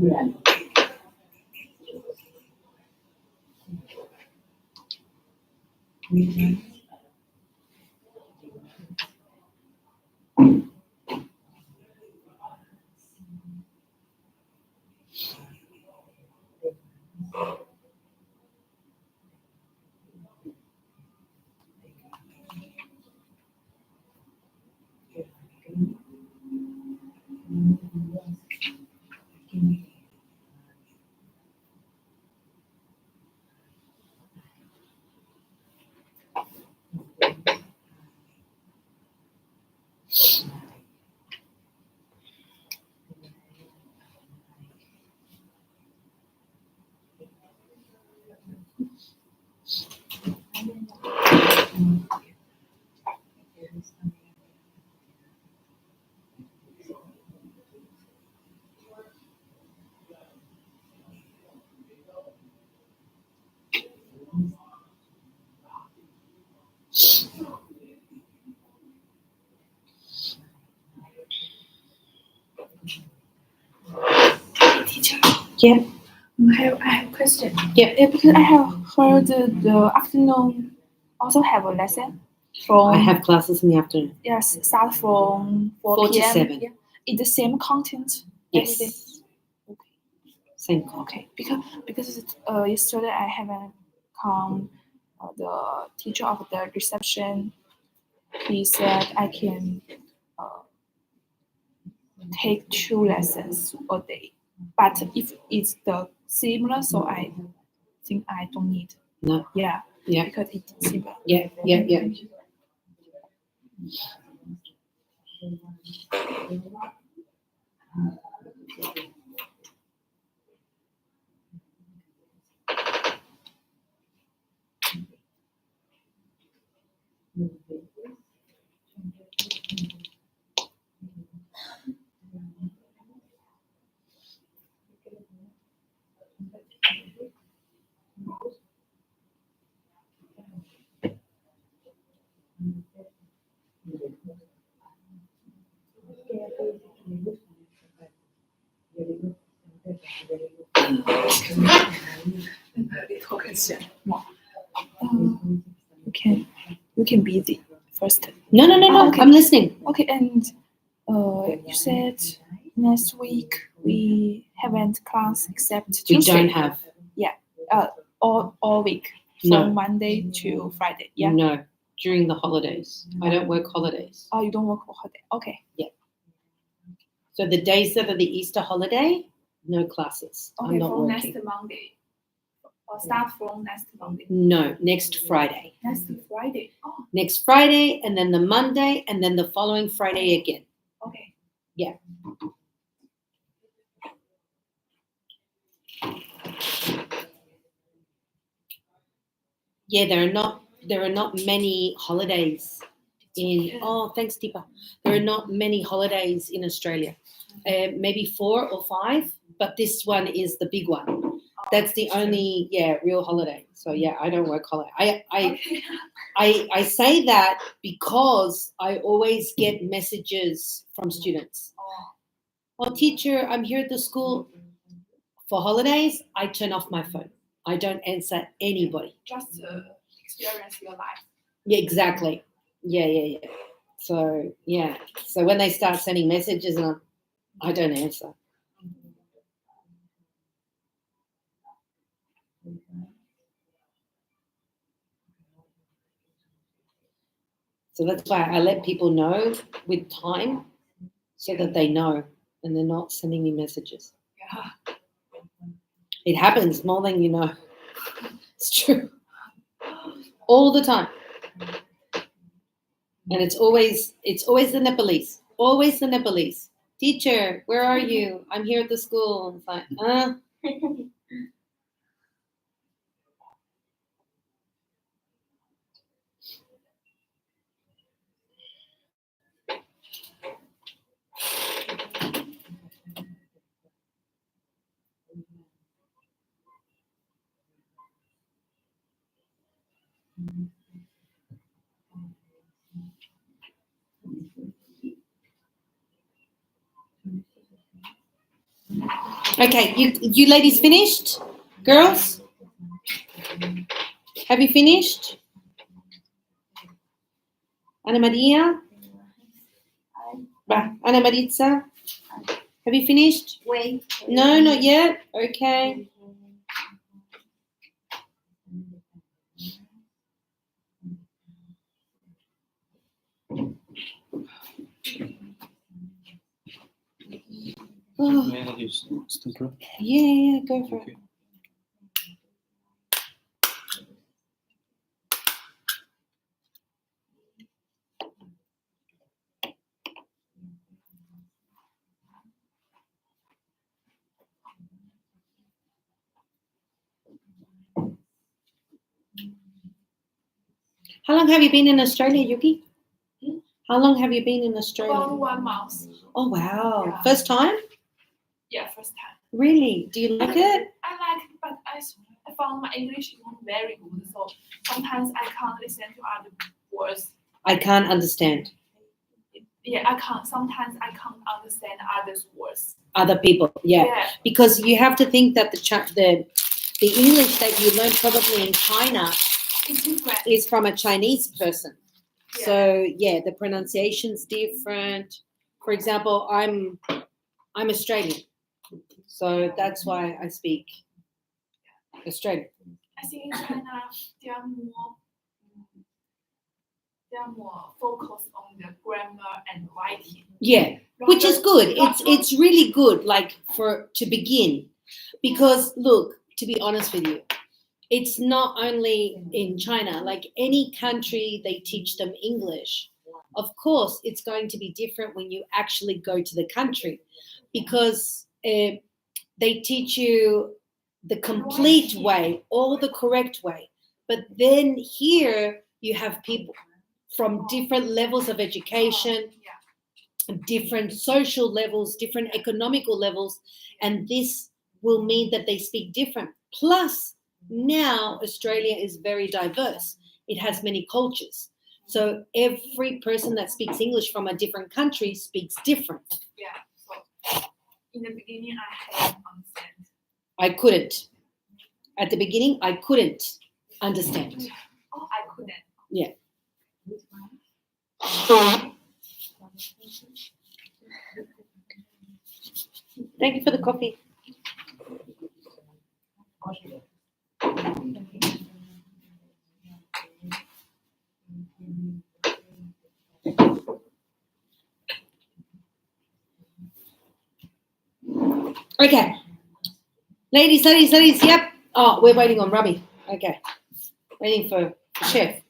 Yeah. Teacher, Yeah. I have a question. Yeah. Because I have heard the afternoon also have a lesson from. I have classes in the afternoon. Yes, start from 4 4 to p.m. 7. Yeah. It's the same content every day. Yes. Same content. Okay, because yesterday I haven't come. The teacher of the reception, he said I can take 2 lessons a day, but if it's the similar, so I think I don't need. No. Yeah. Yeah. Because it's similar. Yeah. Yeah. Yeah. You can be the first. No. Okay. I'm listening. Okay, and you said next week we haven't class except We Tuesday. don't have. All week from No. Monday to Friday. Yeah. No. During the holidays. I don't work holidays. Oh, you don't work for holiday. Okay. So the days that are the Easter holiday, no classes. Okay, I'm not from working. next Monday. Or start from next Monday. No, next Friday. Next Friday. Oh, Next Friday, and then the Monday, and then the following Friday again. okay. Yeah. Yeah, there are not many holidays in. Oh, thanks, Deepa. There are not many holidays in Australia. Maybe 4 or 5, but this one is the big one. That's the only real holiday. So yeah, I don't work holiday. I say that because I always get messages from students. Oh, teacher, I'm here at the school for holidays. I turn off my phone. I don't answer anybody. Just experience your life. Yeah, exactly. Yeah. So yeah. So when they start sending messages, I don't answer. So that's why I let people know with time so that they know and they're not sending me messages. Yeah. It happens more than you know. It's true. All the time. And it's always the Nepalese. Always the Nepalese. Teacher, where are you? I'm here at the school. It's like, Okay, you ladies finished? Girls? Have you finished? Ana Maria? Ana Maritza? Have you finished? Wait. No, not yet. Okay. Oh, May I use stapler? yeah, go for it. How long have you been in Australia, Yuki? How long have you been in Australia? About 1 month. Oh, wow. Yeah. First time? Yeah, first time. Really? Do you like it? I like it, but I found my English is not very good, so sometimes I can't listen to other words. I can't understand Yeah, I can't. Sometimes I can't understand others' words. other people. Yeah. Because you have to think that the English that you learn probably in China It's different. is from a Chinese person. Yeah. So yeah, the pronunciation's different. For example, I'm Australian, so that's why I speak Australian. I think in China they are more focused on the grammar and writing. Yeah, which is good. It's really good, like to begin, because look, to be honest with you, it's not only in China. Like any country, they teach them English. Of course, it's going to be different when you actually go to the country, because they teach you the complete way, all the correct way. But then here you have people from different levels of education, different social levels, different economical levels, and this will mean that they speak different. Plus, now Australia is very diverse. It has many cultures. So every person that speaks English from a different country speaks different. Yeah. So in the beginning, I had understand. I couldn't. At the beginning, I couldn't understand. Oh, I couldn't. Yeah. Thank you for the coffee. Okay. Ladies, yep. Oh, we're waiting on Robbie. Okay. Waiting for the chef.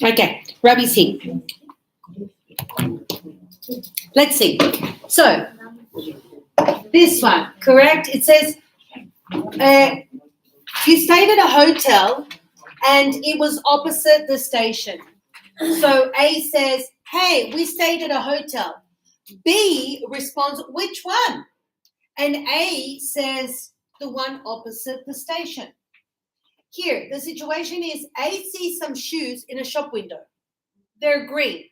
Okay, Ravi Singh. Let's see. So, this one, correct? It says, you stayed at a hotel and it was opposite the station. So A says, hey, we stayed at a hotel. B responds, which one? And A says, the one opposite the station. Here, the situation is A sees some shoes in a shop window. They're green.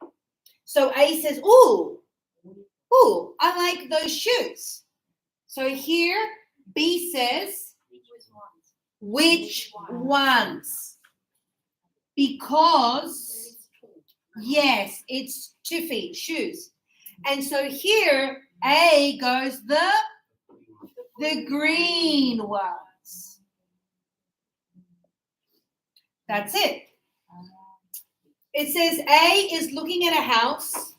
So A says, ooh, I like those shoes. So here, B says, which ones? Because, yes, it's 2 feet, shoes. And so here, A goes the green ones. That's it. It says A is looking at a house.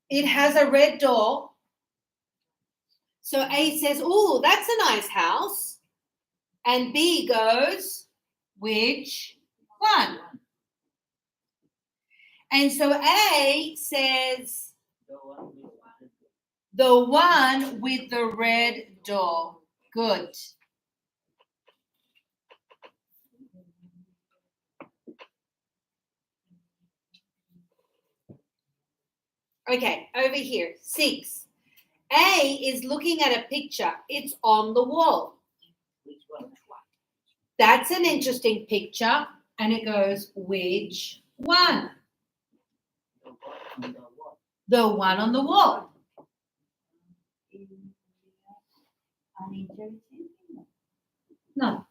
It has a red door. So A says, ooh, that's a nice house. And B goes, which one? And so A says, the one with the red door. Good. Okay, over here, 6. A is looking at a picture. It's on the wall. That's an interesting picture. And it goes, which one? The one on the wall. No.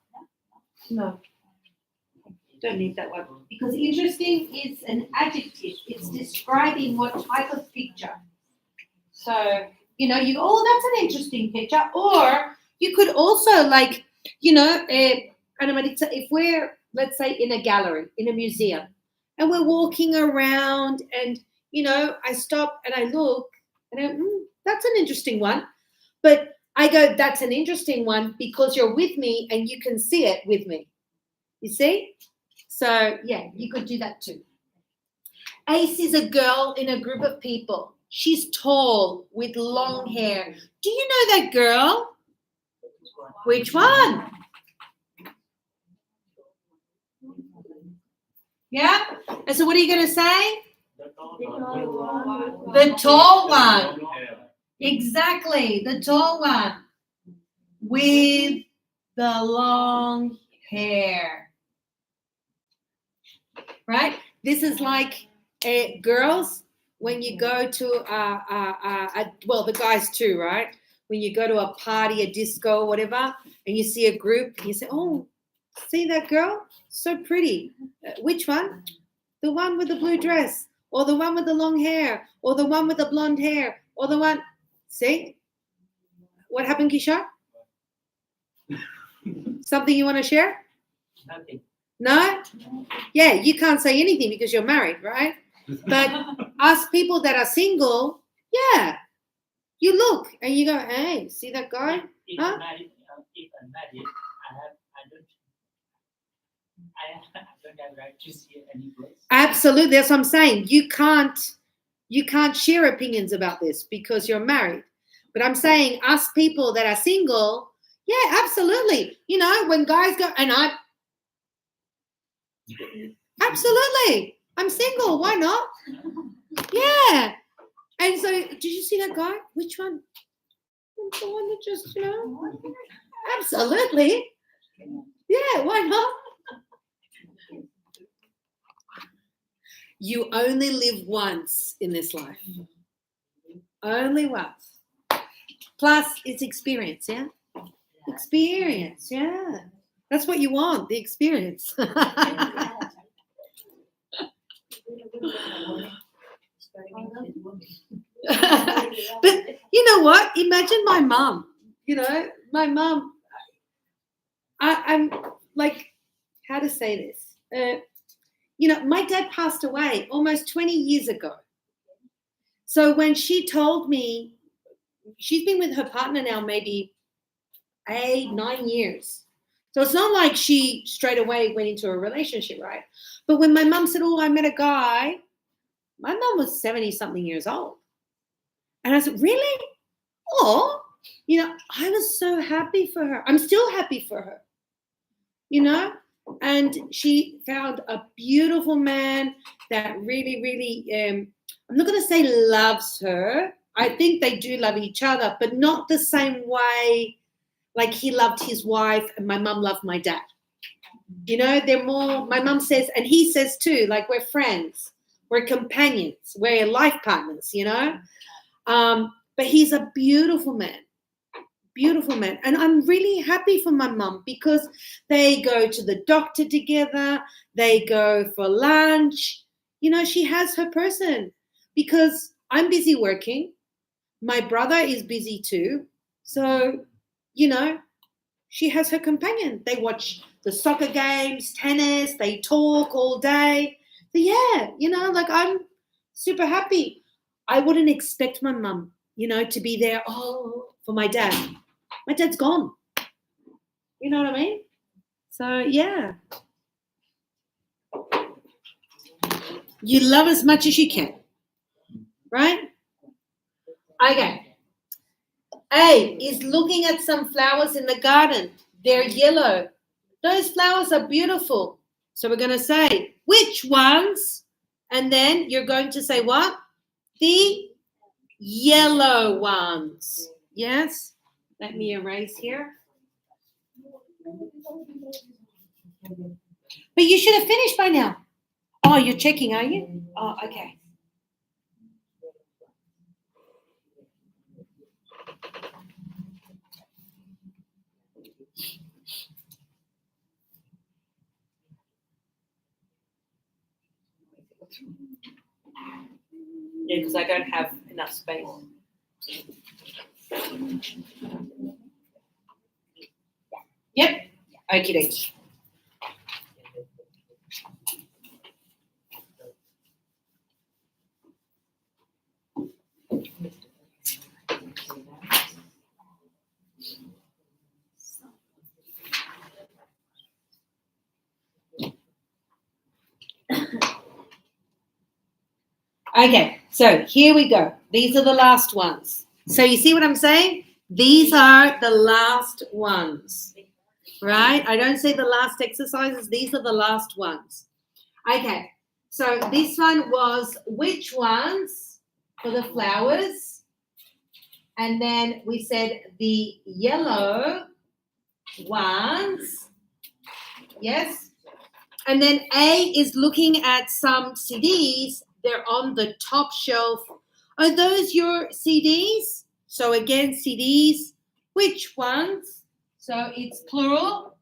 Don't need that one. Because interesting is an adjective. It's describing what type of picture. So, you go, oh, that's an interesting picture. Or you could also if we're, let's say, in a gallery, in a museum, and we're walking around and, I stop and I look and I go, that's an interesting one. But I go, that's an interesting one because you're with me and you can see it with me. You see? So, yeah, you could do that too. Ace is a girl in a group of people. She's tall with long hair. Do you know that girl? Which one? Yeah? And so what are you going to say? The tall one. Exactly, the tall one with the long hair. Right? This is like girls when you go to the guys too, right? When you go to a party, a disco, whatever, and you see a group, you say, "Oh, see that girl? So pretty. Which one? The one with the blue dress, or the one with the long hair, or the one with the blonde hair, or the one." See? What happened, Kishore? Something you want to share? Nothing. No? Yeah, you can't say anything because you're married, right? But us people that are single, yeah, you look and you go, hey, see that guy? If Huh? I'm married, I don't have right to see any place. Absolutely, that's what I'm saying. You can't share opinions about this because you're married. But I'm saying us people that are single, yeah, absolutely. When guys go, and absolutely, I'm single. Why not? Yeah. And so, did you see that guy? Which one? The one that just, absolutely. Yeah, why not? You only live once in this life. Only once. Plus, it's experience, yeah? Experience, yeah. That's what you want, the experience. But you know what? Imagine my mum. You know, my mum. I'm like, how to say this? You know, my dad passed away almost 20 years ago. So when she told me, she's been with her partner now maybe 8, 9 years. So it's not like she straight away went into a relationship, right? But when my mum said, "Oh, I met a guy," my mum was 70 something years old. And I said, "Really? Oh," you know, I was so happy for her. I'm still happy for her, you know? And she found a beautiful man that really, really, I'm not going to say loves her. I think they do love each other, but not the same way like he loved his wife and my mum loved my dad. You know, they're more, my mum says, and he says too, like we're friends, we're companions, we're life partners, you know? But he's a beautiful man. Beautiful man. And I'm really happy for my mum because they go to the doctor together, they go for lunch. You know, she has her person because I'm busy working. My brother is busy too. So, you know, she has her companion. They watch the soccer games, tennis, they talk all day. So, yeah, you know, like I'm super happy. I wouldn't expect my mum, you know, to be there, for my dad. My dad's gone. You know what I mean? So, yeah. You love as much as you can. Right? Okay. A is looking at some flowers in the garden. They're yellow. Those flowers are beautiful. So we're going to say, which ones? And then you're going to say what? The yellow ones. Yes? Let me erase here. But you should have finished by now. Oh, you're checking, are you? Oh, okay. Yeah, because I don't have enough space. Yep. Okie dokie. Okay, so here we go. These are the last ones. So you see what I'm saying? These are the last ones, right? I don't say the last exercises. These are the last ones. Okay, so this one was which ones for the flowers? And then we said the yellow ones. Yes? And then A is looking at some CDs. They're on the top shelf. Are those your CDs? So again, CDs. Which ones? So it's plural.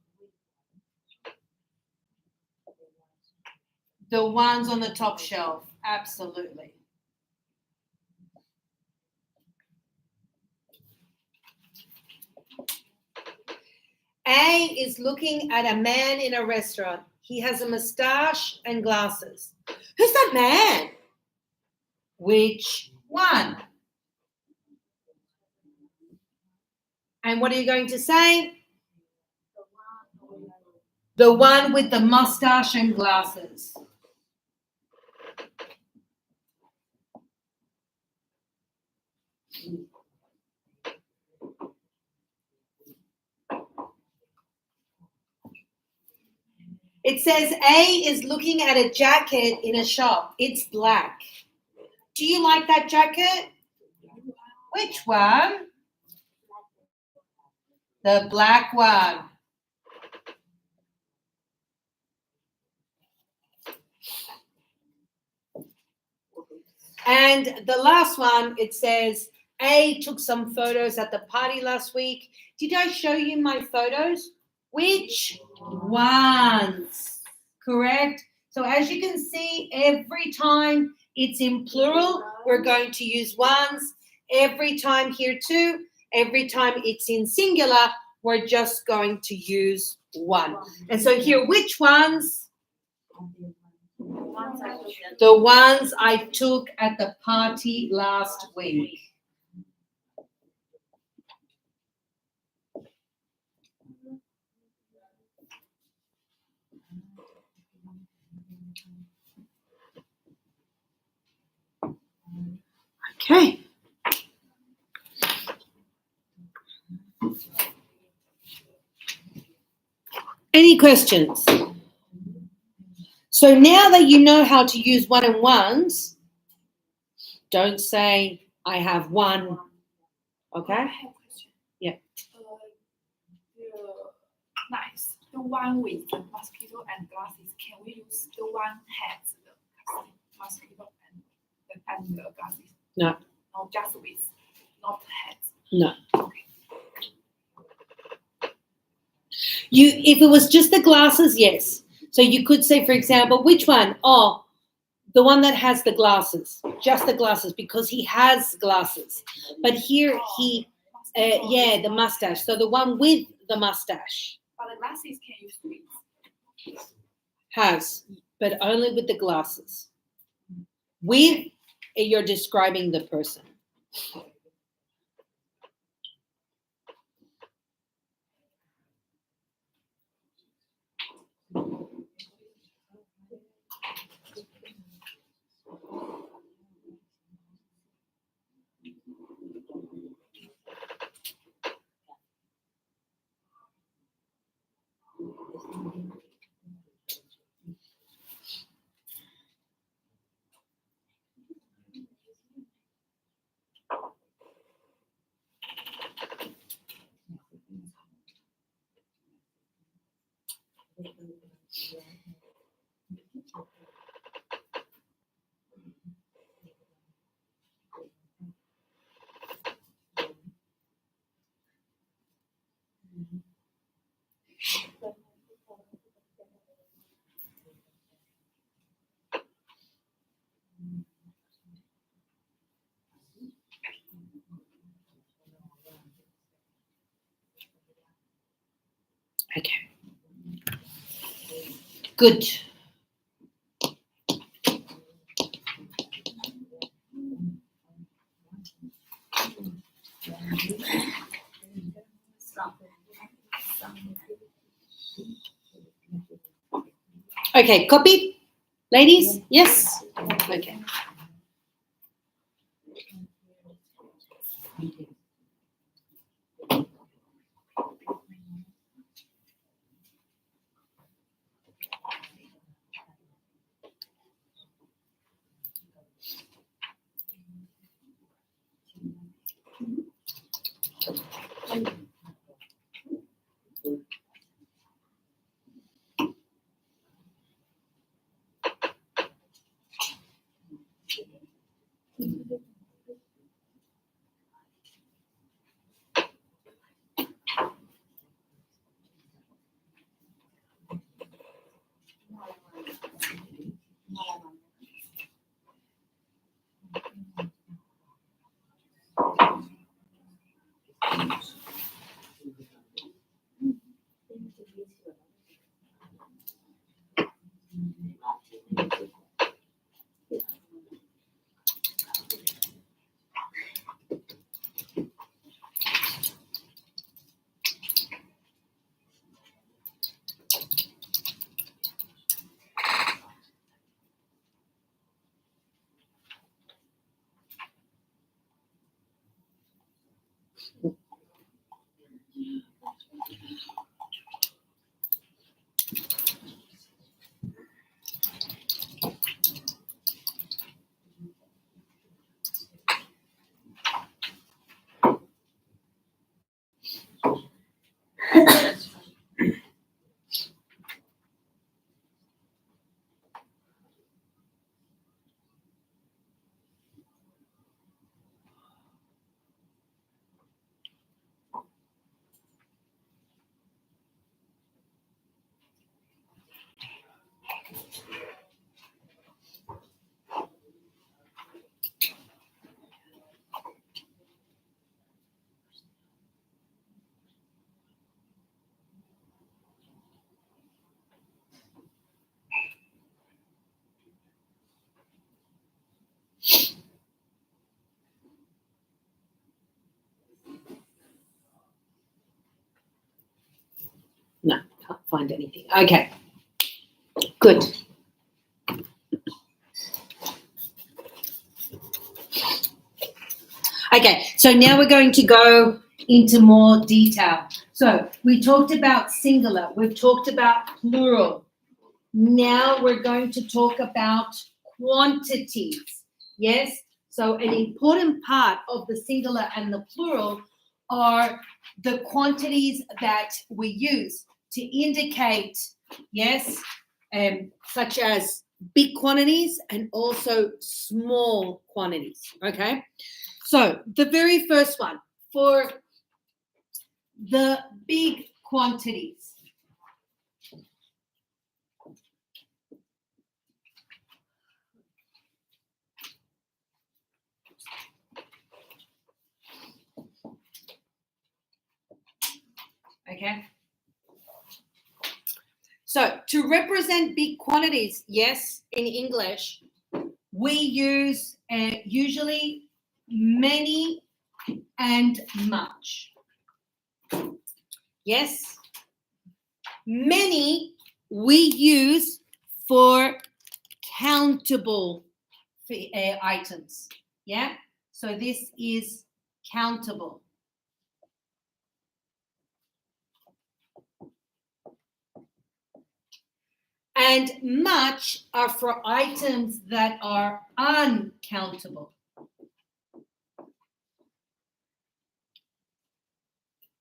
The ones on the top shelf. Absolutely. A is looking at a man in a restaurant. He has a mustache and glasses. Who's that man? Which one? And what are you going to say? The one with the mustache and glasses. It says A is looking at a jacket in a shop. It's black. Do you like that jacket? Which one? The black one. And the last one, it says A took some photos at the party last week. Did I show you my photos? Which ones? Correct? So as you can see, every time it's in plural, we're going to use ones. Every time here too, every time it's in singular, we're just going to use one. And so here, which ones? The ones I took at the party last week. Okay. Any questions? So now that you know how to use one and ones, don't say I have one. Okay? I have a question. Yeah. Nice. The one with the mosquito and glasses. Can we use the one has the mosquito and the glasses? No. No, just with, not heads. No. Okay. If it was just the glasses, yes. So you could say, for example, which one? Oh, the one that has the glasses, just the glasses, because he has glasses. But here the mustache. So the one with the mustache But the glasses can use with. has, but only with the glasses. With, you're describing the person. Okay. Good. Okay, copy? Ladies? Yes? Okay. find anything. Okay. Good. Okay, so now we're going to go into more detail. So we talked about singular, we've talked about plural. Now we're going to talk about quantities. Yes? So an important part of the singular and the plural are the quantities that we use to indicate, yes, such as big quantities and also small quantities, okay? So the very first one, for the big quantities. Okay. So to represent big quantities, yes, in English, we use usually many and much. Yes. Many we use for countable items. Yeah. So this is countable. And much are for items that are uncountable.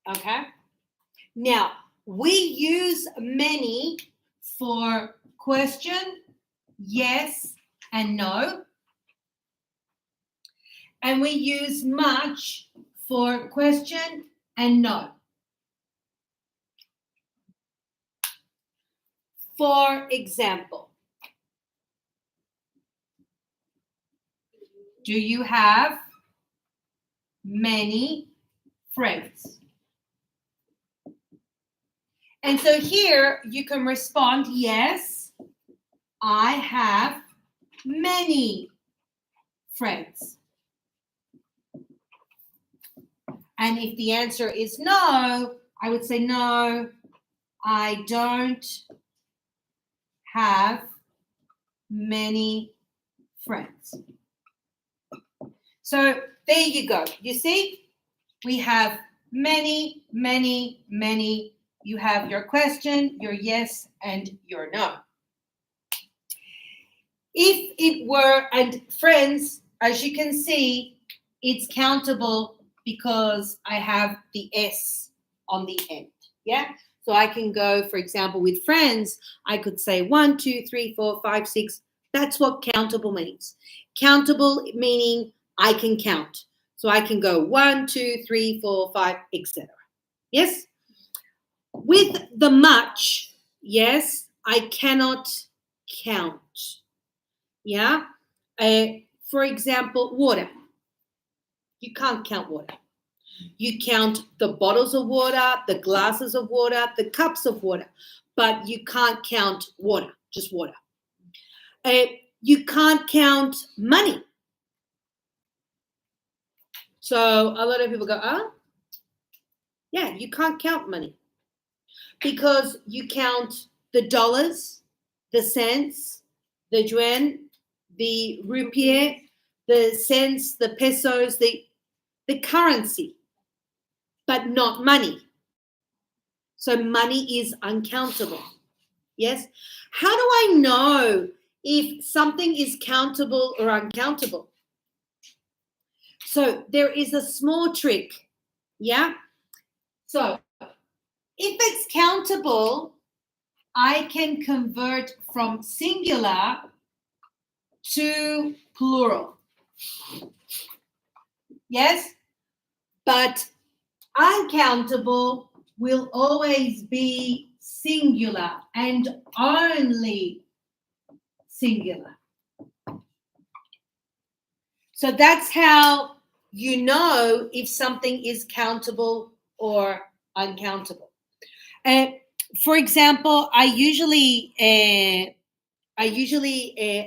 Okay. Now, we use many for question, yes, and no. And we use much for question and no. For example, do you have many friends? And so here you can respond, yes, I have many friends. And if the answer is no, I would say no, I don't have many friends. So there you go. You see, we have many, many, many. You have your question, your yes, and your no. If it were, and friends, as you can see, it's countable because I have the S on the end. Yeah. So I can go, for example, with friends, I could say 1, 2, 3, 4, 5, 6. That's what countable means. Countable meaning I can count. So I can go 1, 2, 3, 4, 5, etc. Yes? With the much, yes, I cannot count. Yeah? For example, water. You can't count water. You count the bottles of water, the glasses of water, the cups of water, but you can't count water, just water. You can't count money. So a lot of people go, oh, yeah, you can't count money because you count the dollars, the cents, the yuan, the rupee, the cents, the pesos, the currency, but not money. So money is uncountable. Yes? How do I know if something is countable or uncountable? So there is a small trick. Yeah? So if it's countable, I can convert from singular to plural. Yes? But uncountable will always be singular and only singular. So that's how you know if something is countable or uncountable. For example, I usually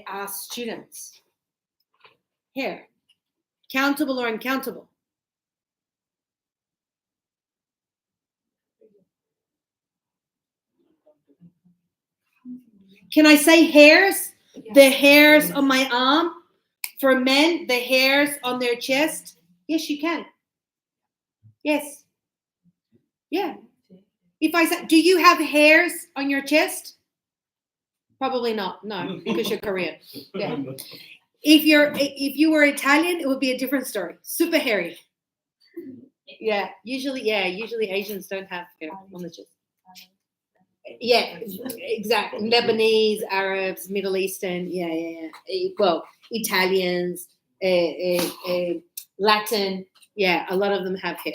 ask students, here, countable or uncountable? Can I say hairs? Yeah. The hairs on my arm. For men, the hairs on their chest. Yes, you can. Yes. Yeah. If I say, do you have hairs on your chest? Probably not. No, because you're Korean. Yeah. If you were Italian, it would be a different story. Super hairy. Yeah. Usually Asians don't have hair on the chest. Yeah, exactly. Lebanese, Arabs, Middle Eastern. Yeah. Well, Italians, Latin. Yeah, a lot of them have hair.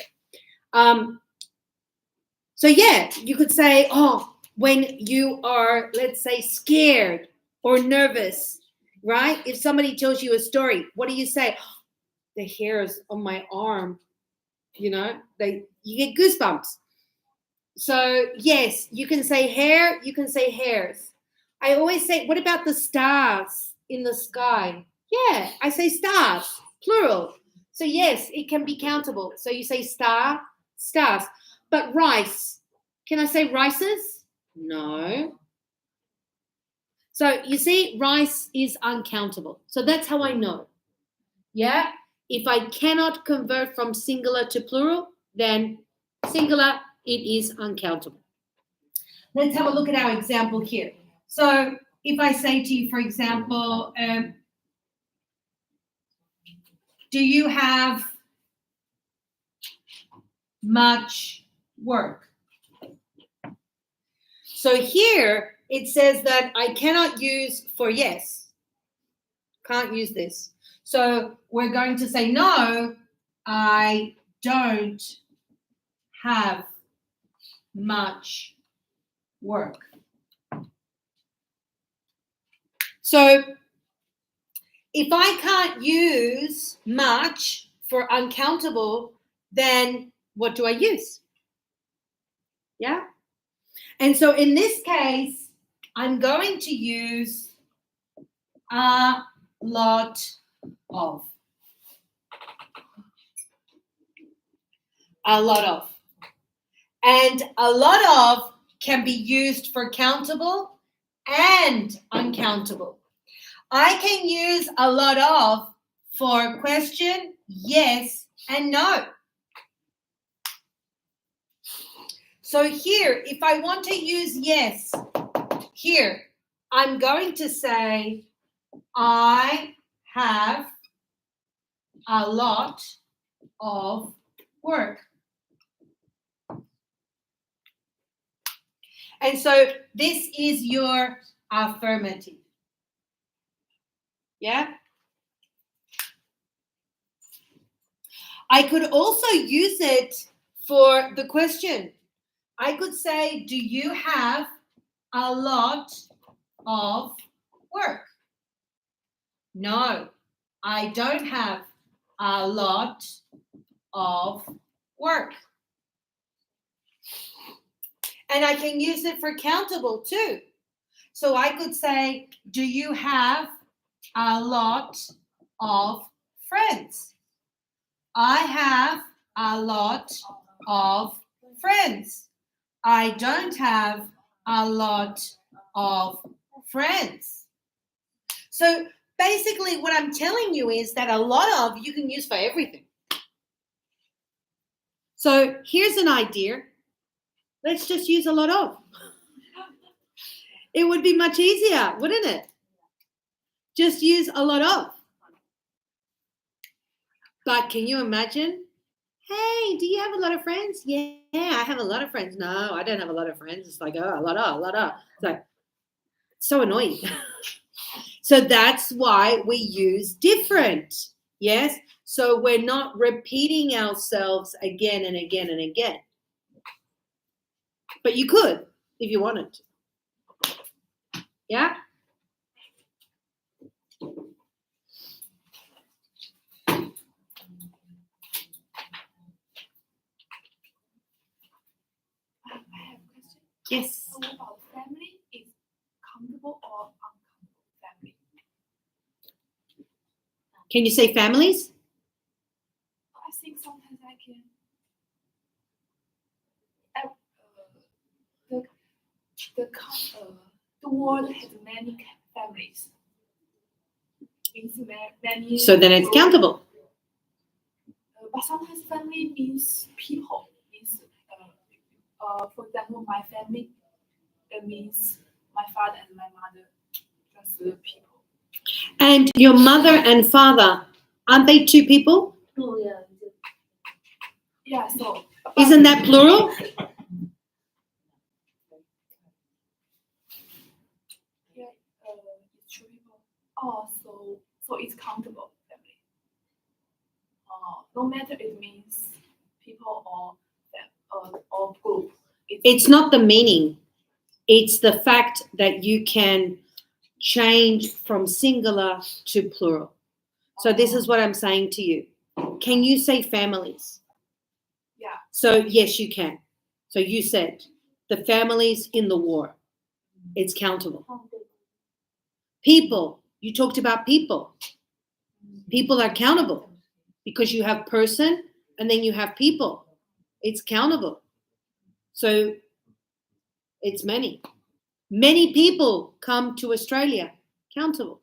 So yeah, you could say, oh, when you are, let's say, scared or nervous, right? If somebody tells you a story, what do you say? Oh, the hairs on my arm, you get goosebumps. So yes, you can say hair, you can say hairs. I always say, what about the stars in the sky? Yeah, I say stars, plural. So yes, it can be countable. So you say star, stars. But rice, can I say rices? No. So you see, rice is uncountable. So that's how I know. Yeah. If I cannot convert from singular to plural, then singular, it is uncountable. Let's have a look at our example here. So if I say to you, for example, do you have much work? So here it says that I cannot use for yes. Can't use this. So we're going to say no, I don't have much work. So if I can't use much for uncountable, then what do I use? Yeah. And so in this case, I'm going to use a lot of. A lot of. And a lot of can be used for countable and uncountable. I can use a lot of for question, yes, and no. So here, if I want to use yes, here, I'm going to say, I have a lot of work. And so this is your affirmative. Yeah? I could also use it for the question. I could say, do you have a lot of work? No, I don't have a lot of work. And I can use it for countable too. So I could say, do you have a lot of friends? I have a lot of friends. I don't have a lot of friends. So basically what I'm telling you is that a lot of you can use for everything. So here's an idea. Let's just use a lot of. It would be much easier, wouldn't it? Just use a lot of. But can you imagine? Hey, do you have a lot of friends? Yeah, I have a lot of friends. No, I don't have a lot of friends. It's like, oh, a lot of. It's like, so annoying. So that's why we use different. Yes? So we're not repeating ourselves again and again and again. But you could if you wanted to. Yeah? I have a question. Yes. So what about family? Is countable or uncountable family? Can you say families? I think sometimes I can. The the world has many families. Means many. So then it's countable. But sometimes family means people. Means, for example, my family. That means my father and my mother. Just people. And your mother and father, aren't they two people? Oh, yeah. Yeah. So. Isn't that plural? Yeah. It's two people. Oh, so it's countable family. No matter it means people or group. It's not the meaning. It's the fact that you can change from singular to plural. So this is what I'm saying to you. Can you say families? Yeah. So yes, you can. So you said the families in the war. It's countable. People. You talked about people. People are countable because you have person and then you have people. It's countable. So it's many. Many people come to Australia. Countable.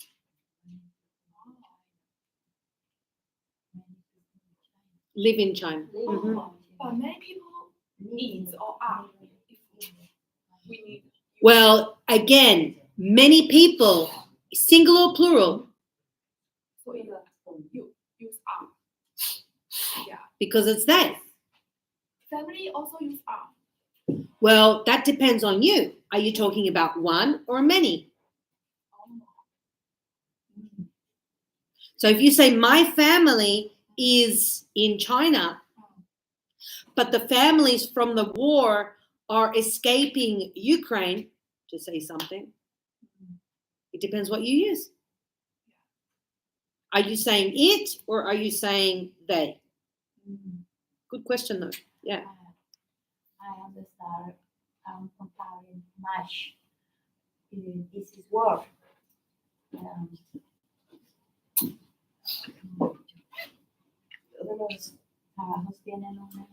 Live in China. Mhm. But many people needs or are. If we need. Well, again, many people, singular or plural, So you use are. Yeah. because it's they. Family also use are. Well, that depends on you. Are you talking about one or many? So if you say my family is in China, but the families from the war are escaping Ukraine, to say something, it depends what you use. Are you saying it or are you saying they? Good question though. Yeah. I understand. I'm comparing much. This is work. Todos los trabajos tienen una.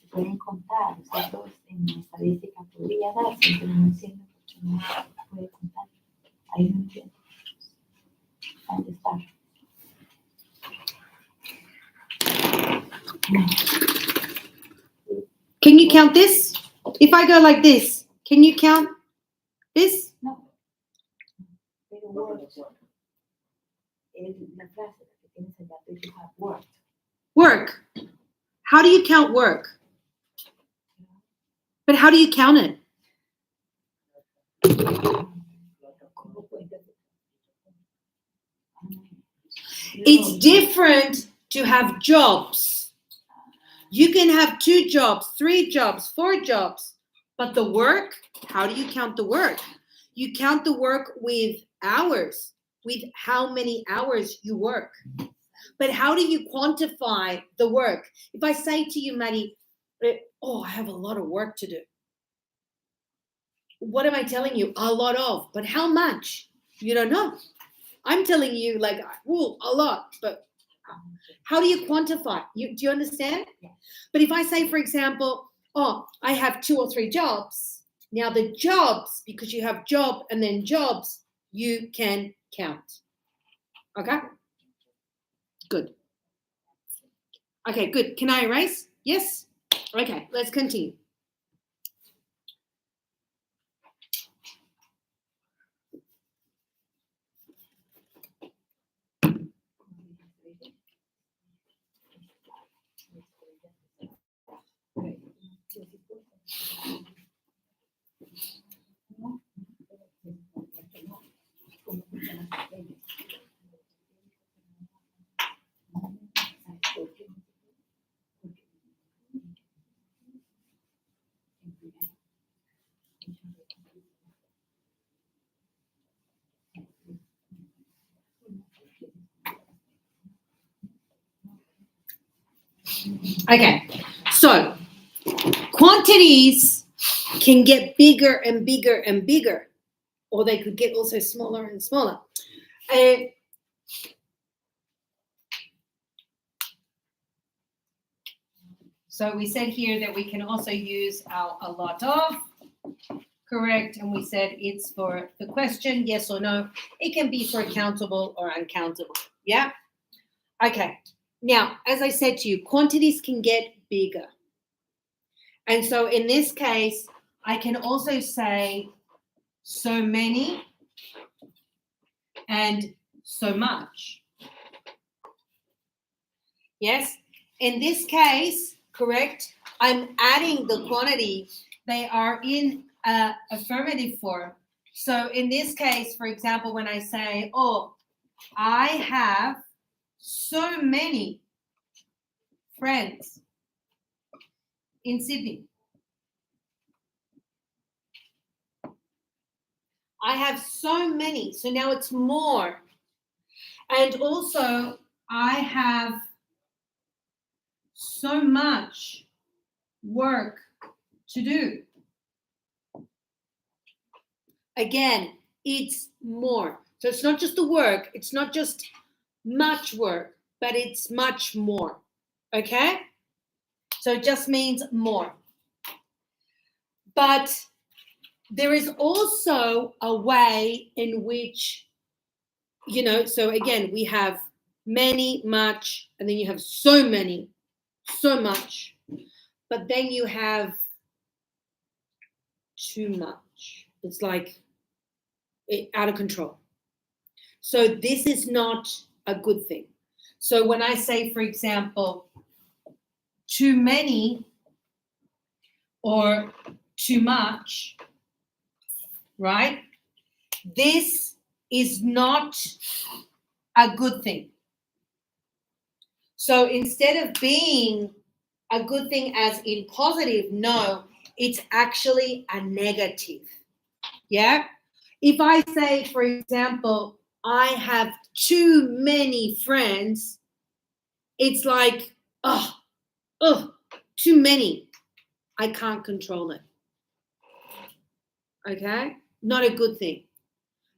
Se pueden contar, o sea, todos en estadística podría darse, pero no entiendo por qué no se puede contar. Ahí no entiendo. ¿Dónde está? Can you count this? If I go like this, can you count this? No. Pero work. La frase que tienes allá, you have worked. Work. How do you count work? But how do you count it? It's different to have jobs. You can have 2 jobs, 3 jobs, 4 jobs, but the work, how do you count the work? You count the work with hours, with how many hours you work. But how do you quantify the work? If I say to you, Maddie, oh, I have a lot of work to do. What am I telling you? A lot of, but how much? You don't know. I'm telling you like, well, a lot, but how do you quantify? Do you understand? Yeah. But if I say, for example, oh, I have 2 or 3 jobs. Now the jobs, because you have job and then jobs, you can count. Okay? Good. Okay, good. Can I erase? Yes? Okay, let's continue. Okay, so quantities can get bigger and bigger and bigger, or they could get also smaller and smaller. So we said here that we can also use our a lot of correct, and we said it's for the question, yes or no. It can be for countable or uncountable. Yeah? Okay. Now, as I said to you, quantities can get bigger. And so in this case, I can also say so many and so much. Yes? In this case, correct, I'm adding the quantity. They are in affirmative form. So in this case, for example, when I say, oh, I have so many friends in Sydney. I have so many. So now it's more. And also, I have so much work to do. Again, it's more. So it's not just the work, it's not just much work, but it's much more. Okay? So it just means more. But there is also a way in which, so again, we have many, much, and then you have so many, so much. But then you have too much. It's like out of control. So this is not a good thing. So when I say, for example, too many or too much, right? This is not a good thing. So instead of being a good thing as in positive, no, it's actually a negative. Yeah? If I say, for example, I have too many friends, it's like, too many. I can't control it. Okay? Not a good thing.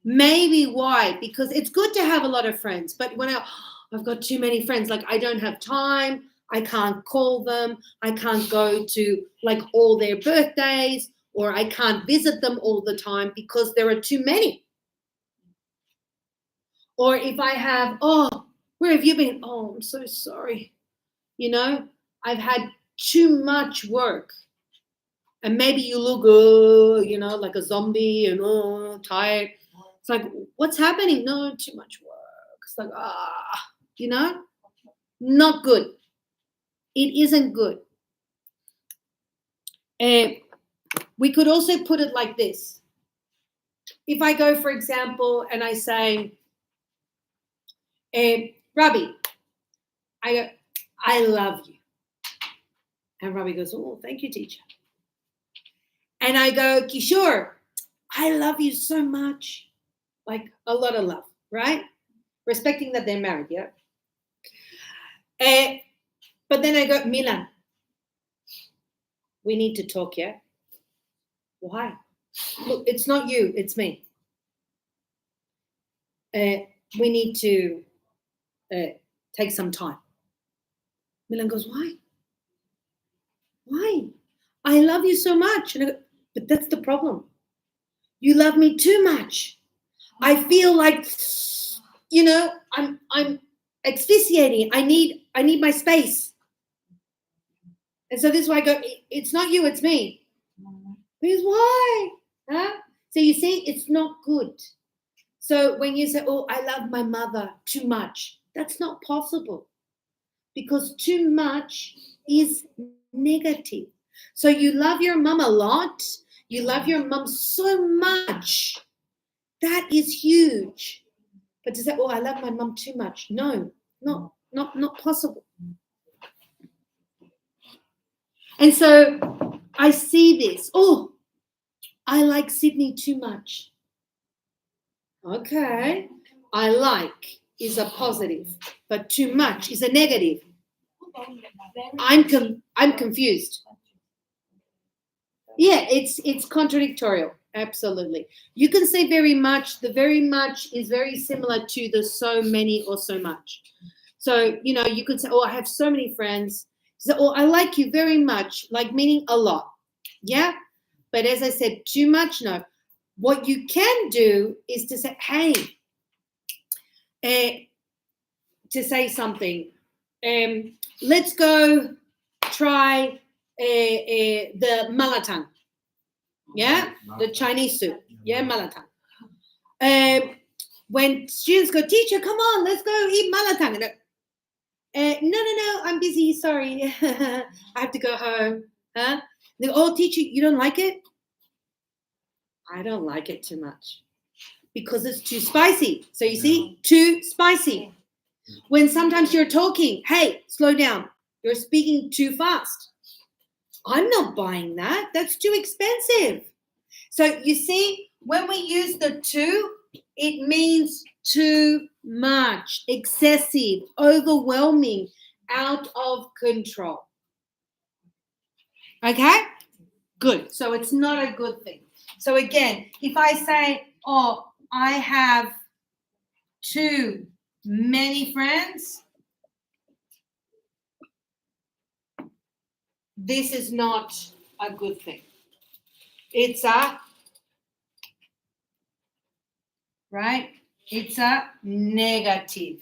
Maybe why? Because it's good to have a lot of friends, but when I've got too many friends, like I don't have time, I can't call them, I can't go to like all their birthdays, or I can't visit them all the time because there are too many. Or if I have, where have you been? Oh, I'm so sorry. I've had too much work. And maybe you look, like a zombie and tired. It's like, what's happening? No, too much work. It's like, not good. It isn't good. We could also put it like this. If I go, for example, and I say, Robbie, I love you. And Robbie goes, oh, thank you, teacher. And I go, Kishore, I love you so much. Like a lot of love, right? Respecting that they're married, yeah? But then I go, Milan, we need to talk, yeah? Why? Look, it's not you, it's me. We need to take some time. Milan goes, why? Why? I love you so much. And I go, but that's the problem. You love me too much. I feel like, I'm asphyxiating. I need my space. And so this is why I go, it's not you, it's me. Because why? Huh? So you see, it's not good. So when you say, oh, I love my mother too much, that's not possible. Because too much is negative. So you love your mom a lot. You love your mom so much. That is huge. But to say, oh, I love my mom too much. No, not possible. And so I see this. Oh, I like Sydney too much. Okay. I like is a positive, but too much is a negative. I'm confused. Yeah, it's contradictorial. Absolutely. You can say very much. The very much is very similar to the so many or so much. So, you could say, oh, I have so many friends. So, oh, I like you very much, like meaning a lot. Yeah. But as I said, too much, no. What you can do is to say, hey, to say something. Let's go try the malatang. Yeah, the Chinese soup. Yeah, malatang. When students go, teacher, come on, let's go eat malatang. No, I'm busy. Sorry, I have to go home. Huh? They go, oh, teacher, you don't like it? I don't like it too much because it's too spicy. So you see, too spicy. When sometimes you're talking, hey, slow down. You're speaking too fast. I'm not buying that. That's too expensive. So you see, when we use the too, it means too much, excessive, overwhelming, out of control. Okay? Good. So it's not a good thing. So again, if I say, oh, I have too many friends, this is not a good thing. It's a, right? It's a negative.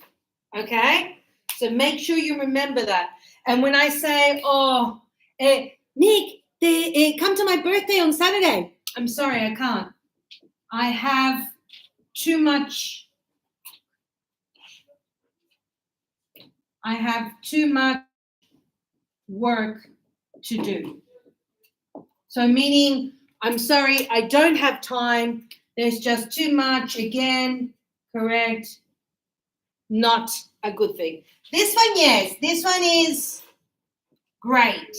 Okay? So make sure you remember that. And when I say, oh, Nick, come to my birthday on Saturday. I'm sorry, I can't. I have too much. I have too much work to do. So meaning, I'm sorry, I don't have time. There's just too much. Again, correct. Not a good thing. This one, yes. This one is great.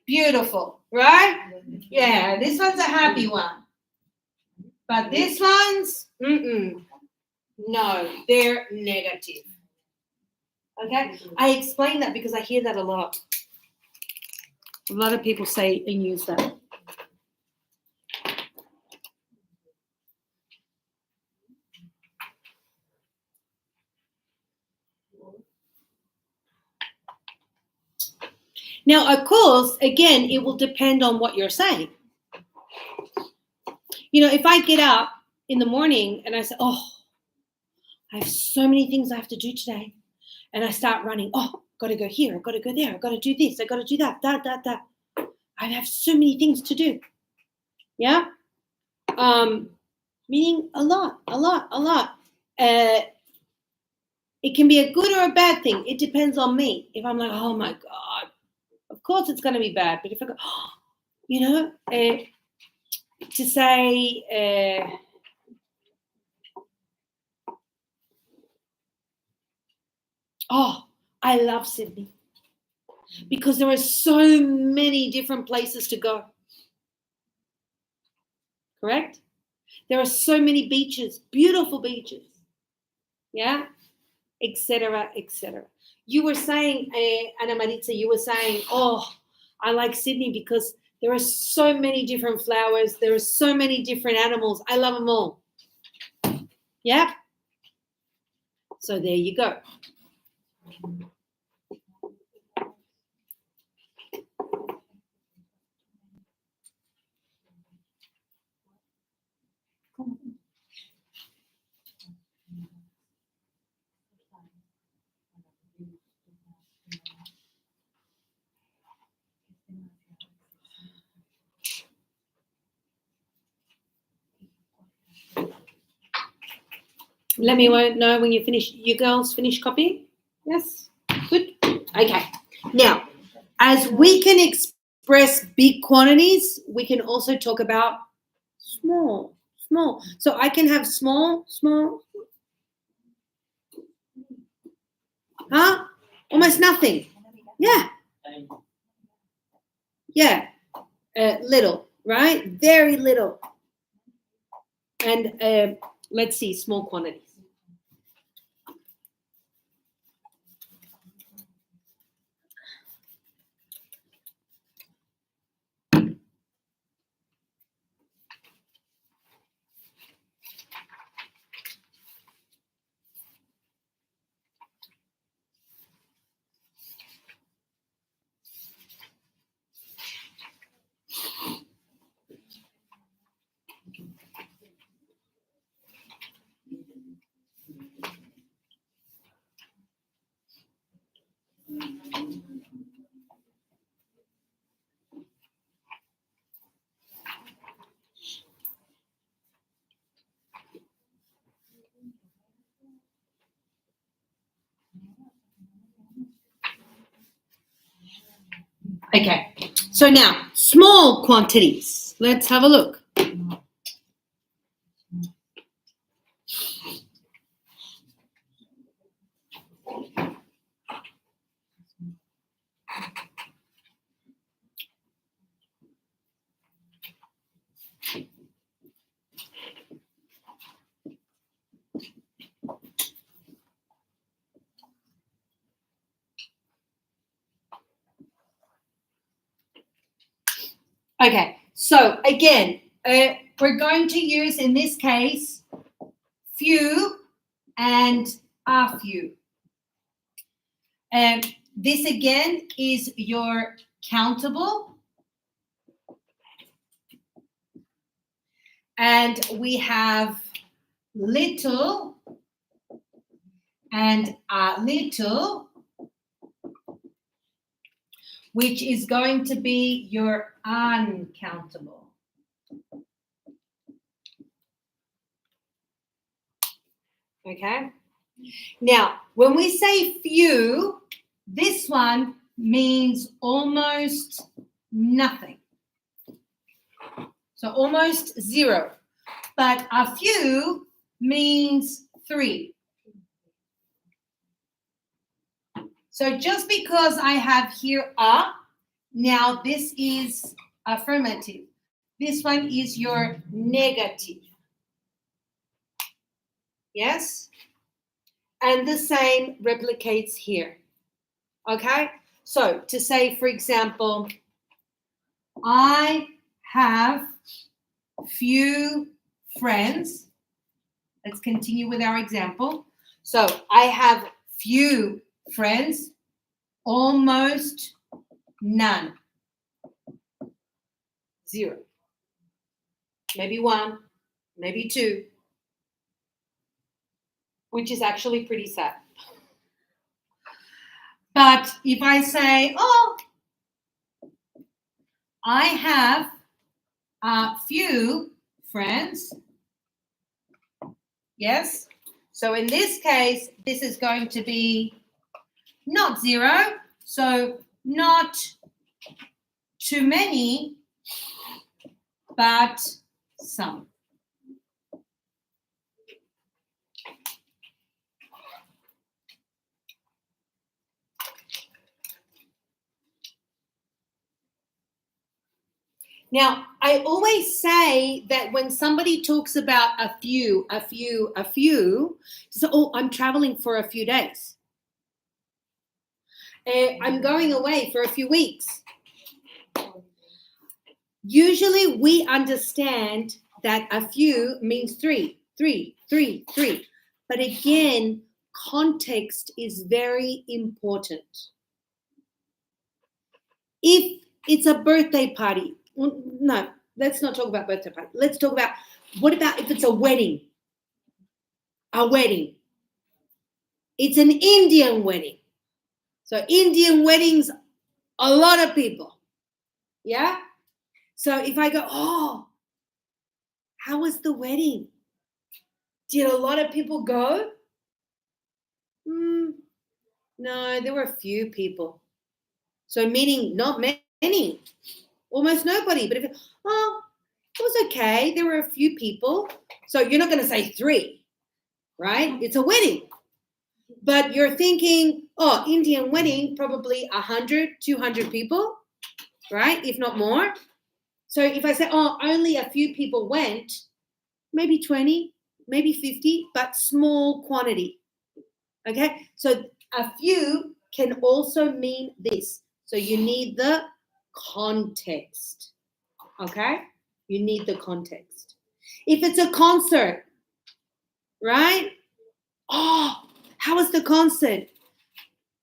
Beautiful, right? Yeah, this one's a happy one. But this one's, no, they're negative. Okay? I explain that because I hear that a lot. A lot of people say and use that. Now, of course, again, it will depend on what you're saying. You know, if I get up in the morning and I say, oh, I have so many things I have to do today. And I start running, oh, got to go here, I've got to go there, I've got to do this, I've got to do that. I have so many things to do. Yeah? Meaning a lot. It can be a good or a bad thing. It depends on me. If I'm like, oh my God, of course it's going to be bad. But if I go, to say, oh, I love Sydney because there are so many different places to go. Correct? There are so many beaches, beautiful beaches. Yeah? Etc. You were saying, Ana Maritza, you were saying, oh, I like Sydney because there are so many different flowers. There are so many different animals. I love them all. Yeah? So there you go. Let me know when you finish. You girls finish copying? Yes? Good? Okay. Now, as we can express big quantities, we can also talk about small. So I can have small. Huh? Almost nothing. Yeah. Yeah. Little, right? Very little. And let's see, small quantities. Okay, so now small quantities. Let's have a look. Okay, so again, we're going to use, in this case, few and a few. And this again is your countable. And we have little and a little, which is going to be your uncountable. Okay? Now, when we say few, this one means almost nothing. So almost zero. But a few means 3. So just because I have here a, now this is affirmative. This one is your negative. Yes? And the same replicates here. Okay? So to say, for example, I have few friends. Let's continue with our example. So I have few friends, almost none. 0. Maybe 1, maybe 2, which is actually pretty sad. But if I say, oh, I have a few friends, yes? So in this case, this is going to be not 0, so not too many, but some. Now, I always say that when somebody talks about a few, so, oh, I'm traveling for a few days. I'm going away for a few weeks. Usually we understand that a few means 3. But again, context is very important. If it's a birthday party, no, let's not talk about birthday party. Let's talk about, what about if it's a wedding? A wedding. It's an Indian wedding. So Indian weddings, a lot of people. Yeah? So if I go, oh, how was the wedding? Did a lot of people go? No, there were a few people. So meaning not many, almost nobody. But if it was okay, there were a few people. So you're not going to say 3, right? It's a wedding. But you're thinking, oh, Indian wedding, probably 100, 200 people, right? If not more. So if I say, oh, only a few people went, maybe 20, maybe 50, but small quantity. Okay? So a few can also mean this. So you need the context. Okay? You need the context. If it's a concert, right? Oh, how was the concert?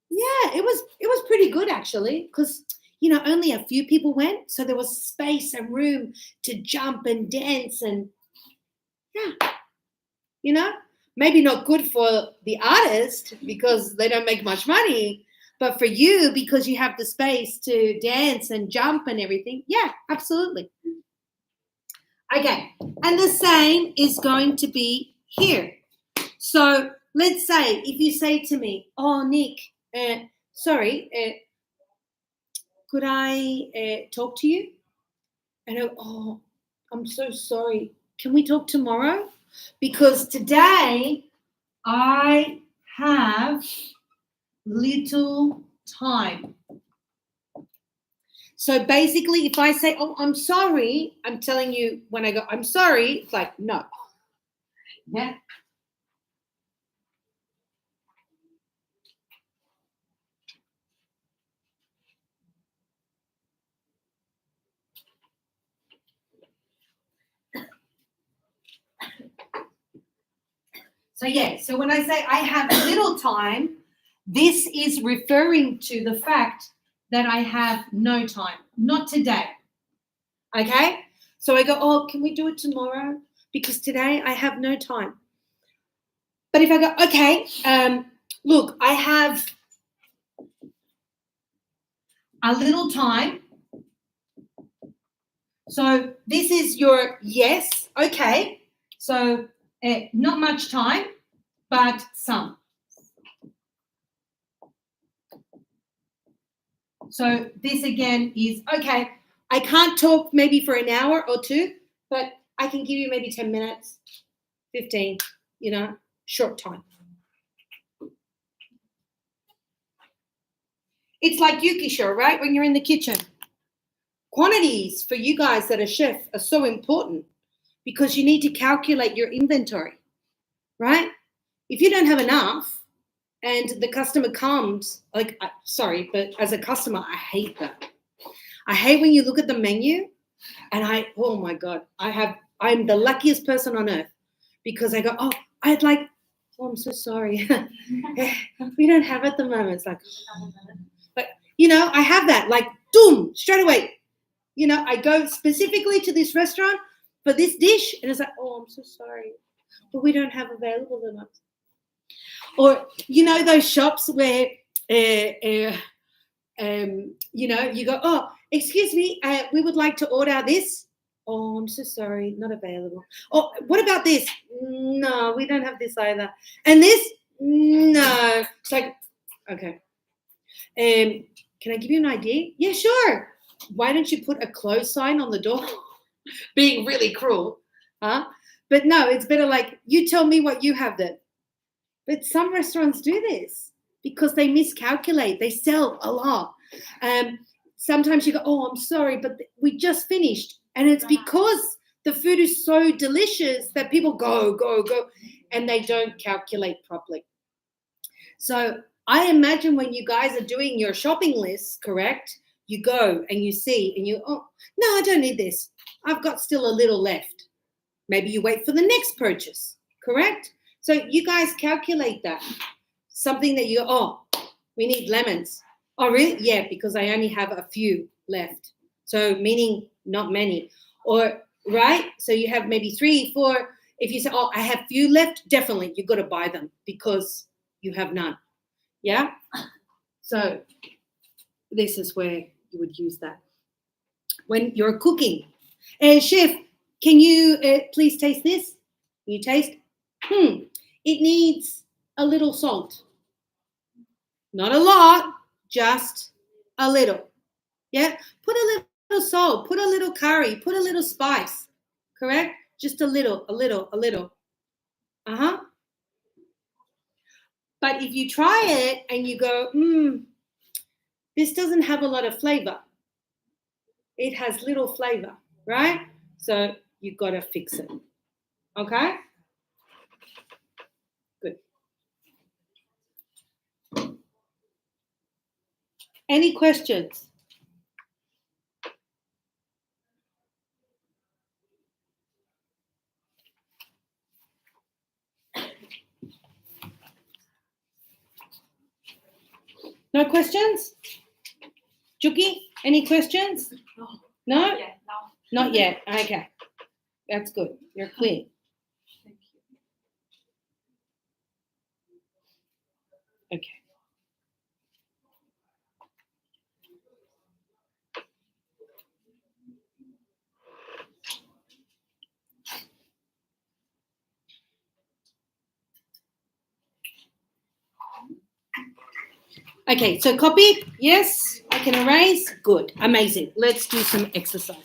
Yeah, it was pretty good actually, because only a few people went, so there was space and room to jump and dance, and maybe not good for the artist because they don't make much money, But for you, because you have the space to dance and jump and everything, yeah, absolutely. Okay, and the same is going to be here. So let's say if you say to me, oh, Nick, sorry, could I talk to you? And I go, oh, I'm so sorry. Can we talk tomorrow? Because today I have little time. So basically, if I say, oh, I'm sorry, I'm telling you when I go, I'm sorry, it's like, no. Yeah. So yeah, so when I say I have little time, this is referring to the fact that I have no time, not today. Okay? So I go, oh, can we do it tomorrow? Because today I have no time. But if I go, okay, look, I have a little time. So this is your yes, okay. So not much time, but some. So this again is, okay, I can't talk maybe for an hour or two, but I can give you maybe 10 minutes, 15, short time. It's like Yukisho, right? When you're in the kitchen. Quantities for you guys that are chef are so important because you need to calculate your inventory, right? If you don't have enough and the customer comes, sorry, but as a customer, I hate that. I hate when you look at the menu and oh my God, I'm the luckiest person on earth because I go, oh, I'm so sorry. We don't have it at the moment. It's like, but I have that, like, boom, straight away. I go specifically to this restaurant for this dish and it's like, oh, I'm so sorry, but we don't have available enough. Or, those shops where, you go, oh, excuse me, we would like to order this. Oh, I'm so sorry, not available. Oh, what about this? No, we don't have this either. And this? No. It's like, okay. Can I give you an idea? Yeah, sure. Why don't you put a close sign on the door? Being really cruel, huh? But no, it's better like, you tell me what you have then. But some restaurants do this because they miscalculate. They sell a lot. Sometimes you go, oh, I'm sorry, but we just finished. And it's because the food is so delicious that people go, and they don't calculate properly. So I imagine when you guys are doing your shopping list, correct, you go and you see and oh, no, I don't need this. I've got still a little left. Maybe you wait for the next purchase, correct? So you guys calculate that. Something that you go, oh, we need lemons. Oh, really? Yeah, because I only have a few left. So meaning not many. Or, right? So you have maybe 3, 4. If you say, oh, I have few left, definitely you've got to buy them because you have none. Yeah? So this is where you would use that. When you're cooking. Chef, can you please taste this? Can you taste? It needs a little salt. Not a lot, just a little. Yeah? Put a little salt, put a little curry, put a little spice. Correct? Just a little. Uh-huh. But if you try it and you go, this doesn't have a lot of flavor. It has little flavor, right? So you've got to fix it. Okay? Good. Any questions? No questions? Juki, any questions? No? Yeah, now. Not yet. Okay. That's good. You're clear. Thank you. Okay. Okay, so copy. Yes, I can erase. Good, amazing. Let's do some exercise.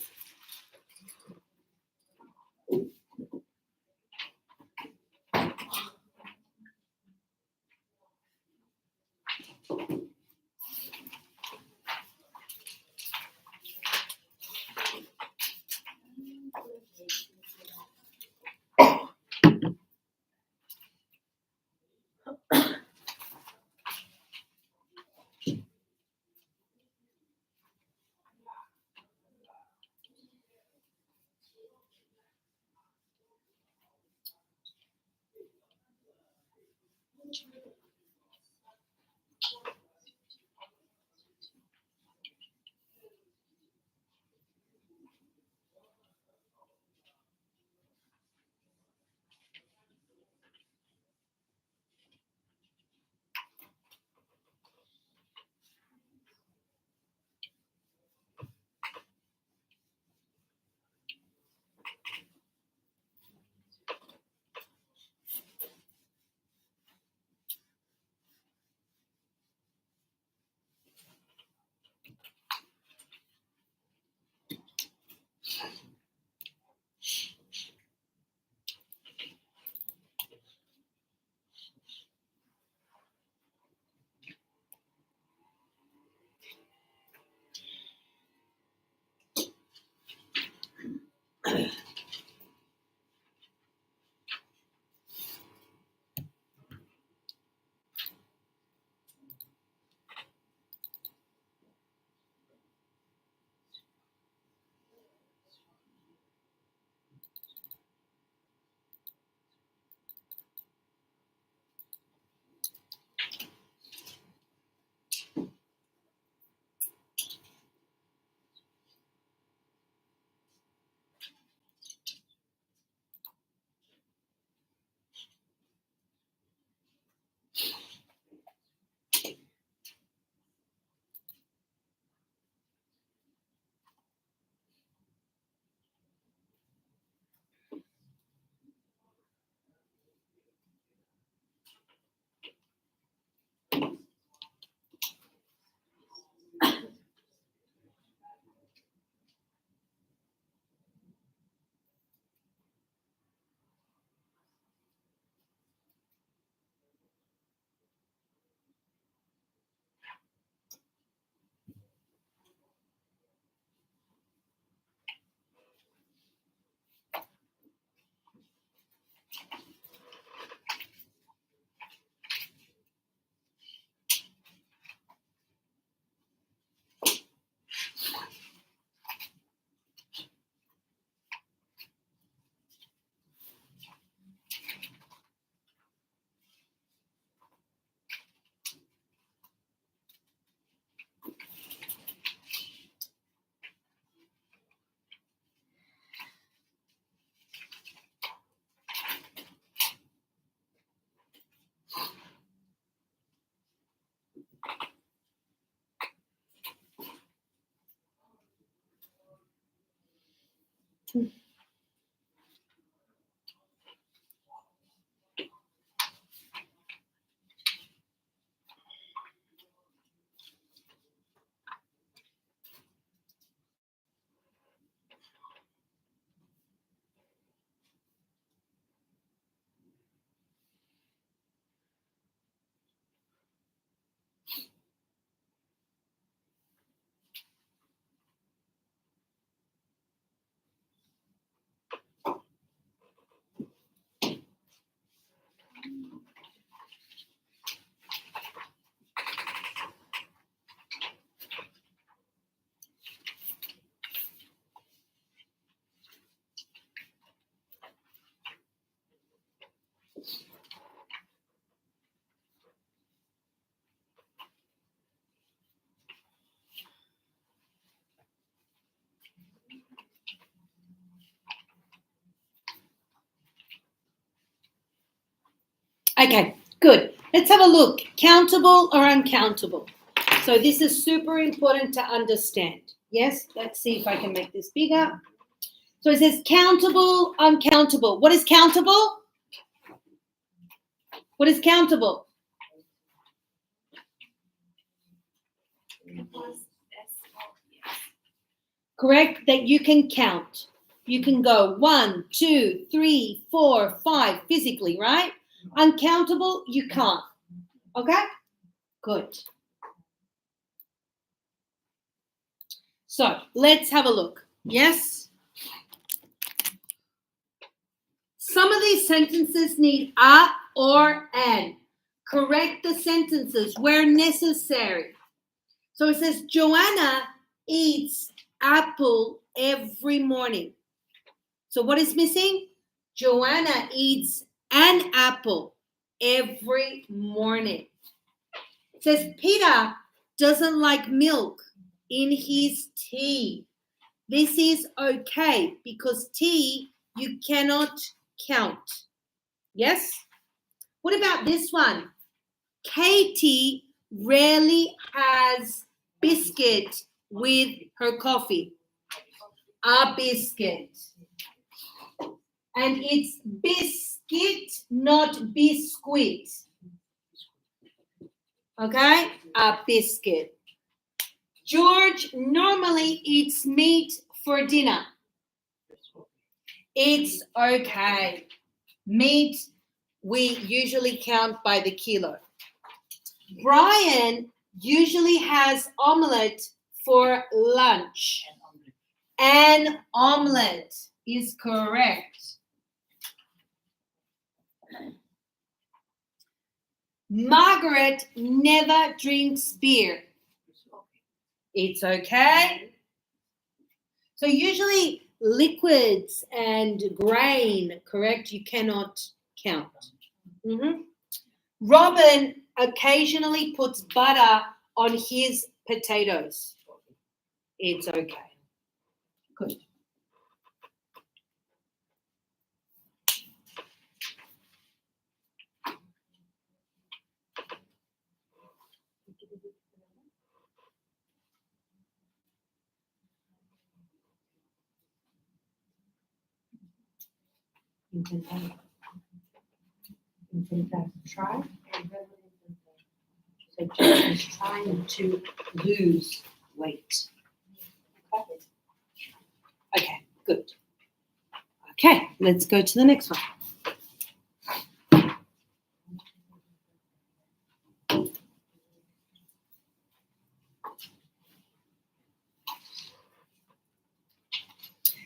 Okay, good. Let's have a look. Countable or uncountable? So this is super important to understand. Yes, let's see if I can make this bigger. So it says countable, uncountable. What is countable? What is countable? S-O-E-S. Correct? That you can count. You can go 1, 2, 3, 4, 5 physically, right? Uncountable, you can't. Okay? Good. So let's have a look. Yes? Some of these sentences need a or an. Correct the sentences where necessary. So it says, Joanna eats apple every morning. So what is missing? Joanna eats an apple every morning. It says, Peter doesn't like milk in his tea. This is okay because tea you cannot count. Yes? What about this one? Katie rarely has biscuit with her coffee. A biscuit. And it's biscuit, not biscuit. Okay? A biscuit. George normally eats meat for dinner. It's okay. Meat, we usually count by the kilo. Brian usually has omelette for lunch. An omelette is correct. Margaret never drinks beer. It's okay. So usually liquids and grain, correct? You cannot count. Robin occasionally puts butter on his potatoes. It's okay. Good. Try. So John is trying to lose weight. Okay, good. Okay, let's go to the next one.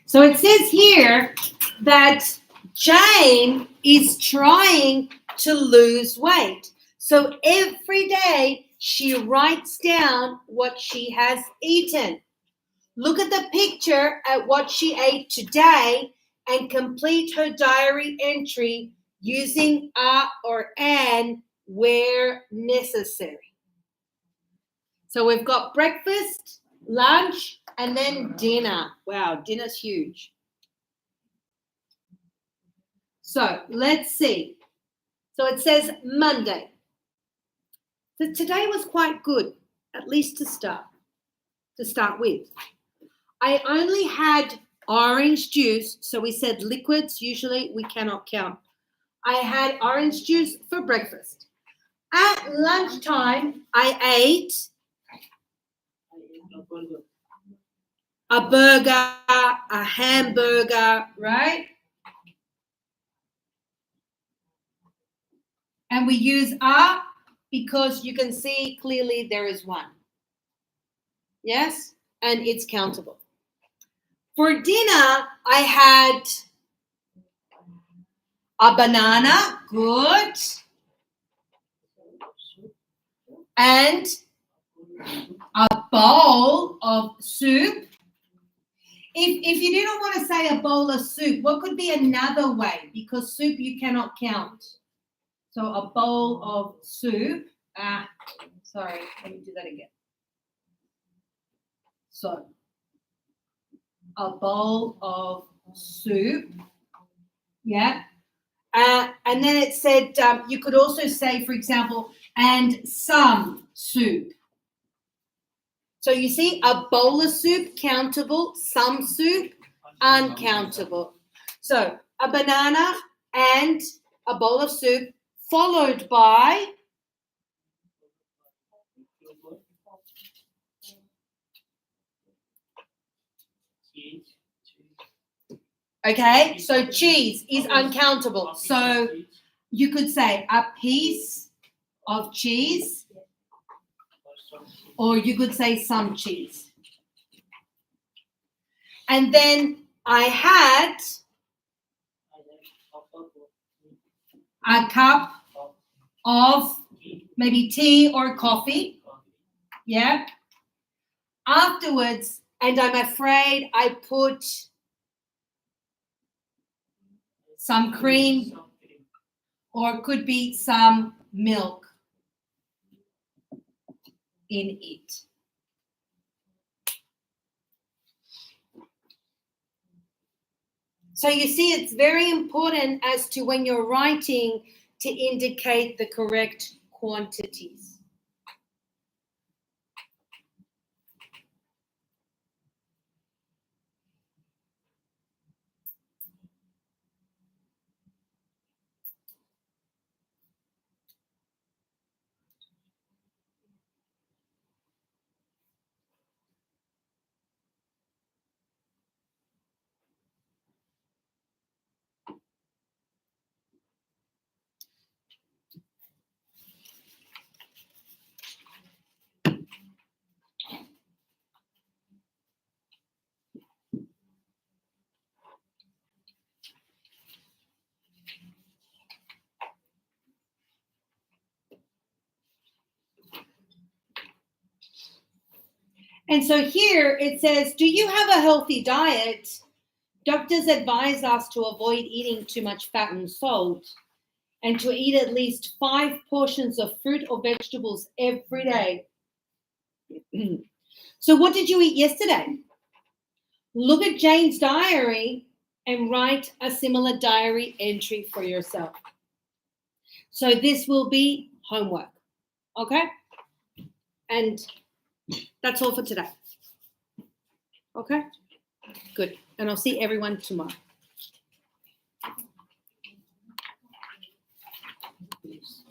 So it says here that Jane is trying to lose weight. So every day she writes down what she has eaten. Look at the picture at what she ate today and complete her diary entry using a or an where necessary. So we've got breakfast, lunch, and then dinner. Wow, dinner's huge. So let's see. So it says Monday. So today was quite good, at least to start with. I only had orange juice, so we said liquids, usually we cannot count. I had orange juice for breakfast. At lunchtime, I ate a burger, a hamburger, right? And we use a because you can see clearly there is one. Yes? And it's countable. For dinner, I had a banana, good, and a bowl of soup. If you didn't want to say a bowl of soup, what could be another way? Because soup you cannot count. So a bowl of soup. Sorry, let me do that again. So a bowl of soup. Yeah. And then it said you could also say, for example, and some soup. So you see, a bowl of soup, countable, some soup, uncountable. So a banana and a bowl of soup followed by Okay, so cheese is uncountable. So you could say a piece of cheese, or you could say some cheese. And then I had a cup of maybe tea or coffee. Yeah. Afterwards, and I'm afraid I put some cream or could be some milk in it. So you see, it's very important as to when you're writing to indicate the correct quantities. And so here it says, do you have a healthy diet? Doctors advise us to avoid eating too much fat and salt and to eat at least 5 portions of fruit or vegetables every day. So what did you eat yesterday? Look at Jane's diary and write a similar diary entry for yourself. So this will be homework, okay? And that's all for today. Okay? Good. And I'll see everyone tomorrow. Peace.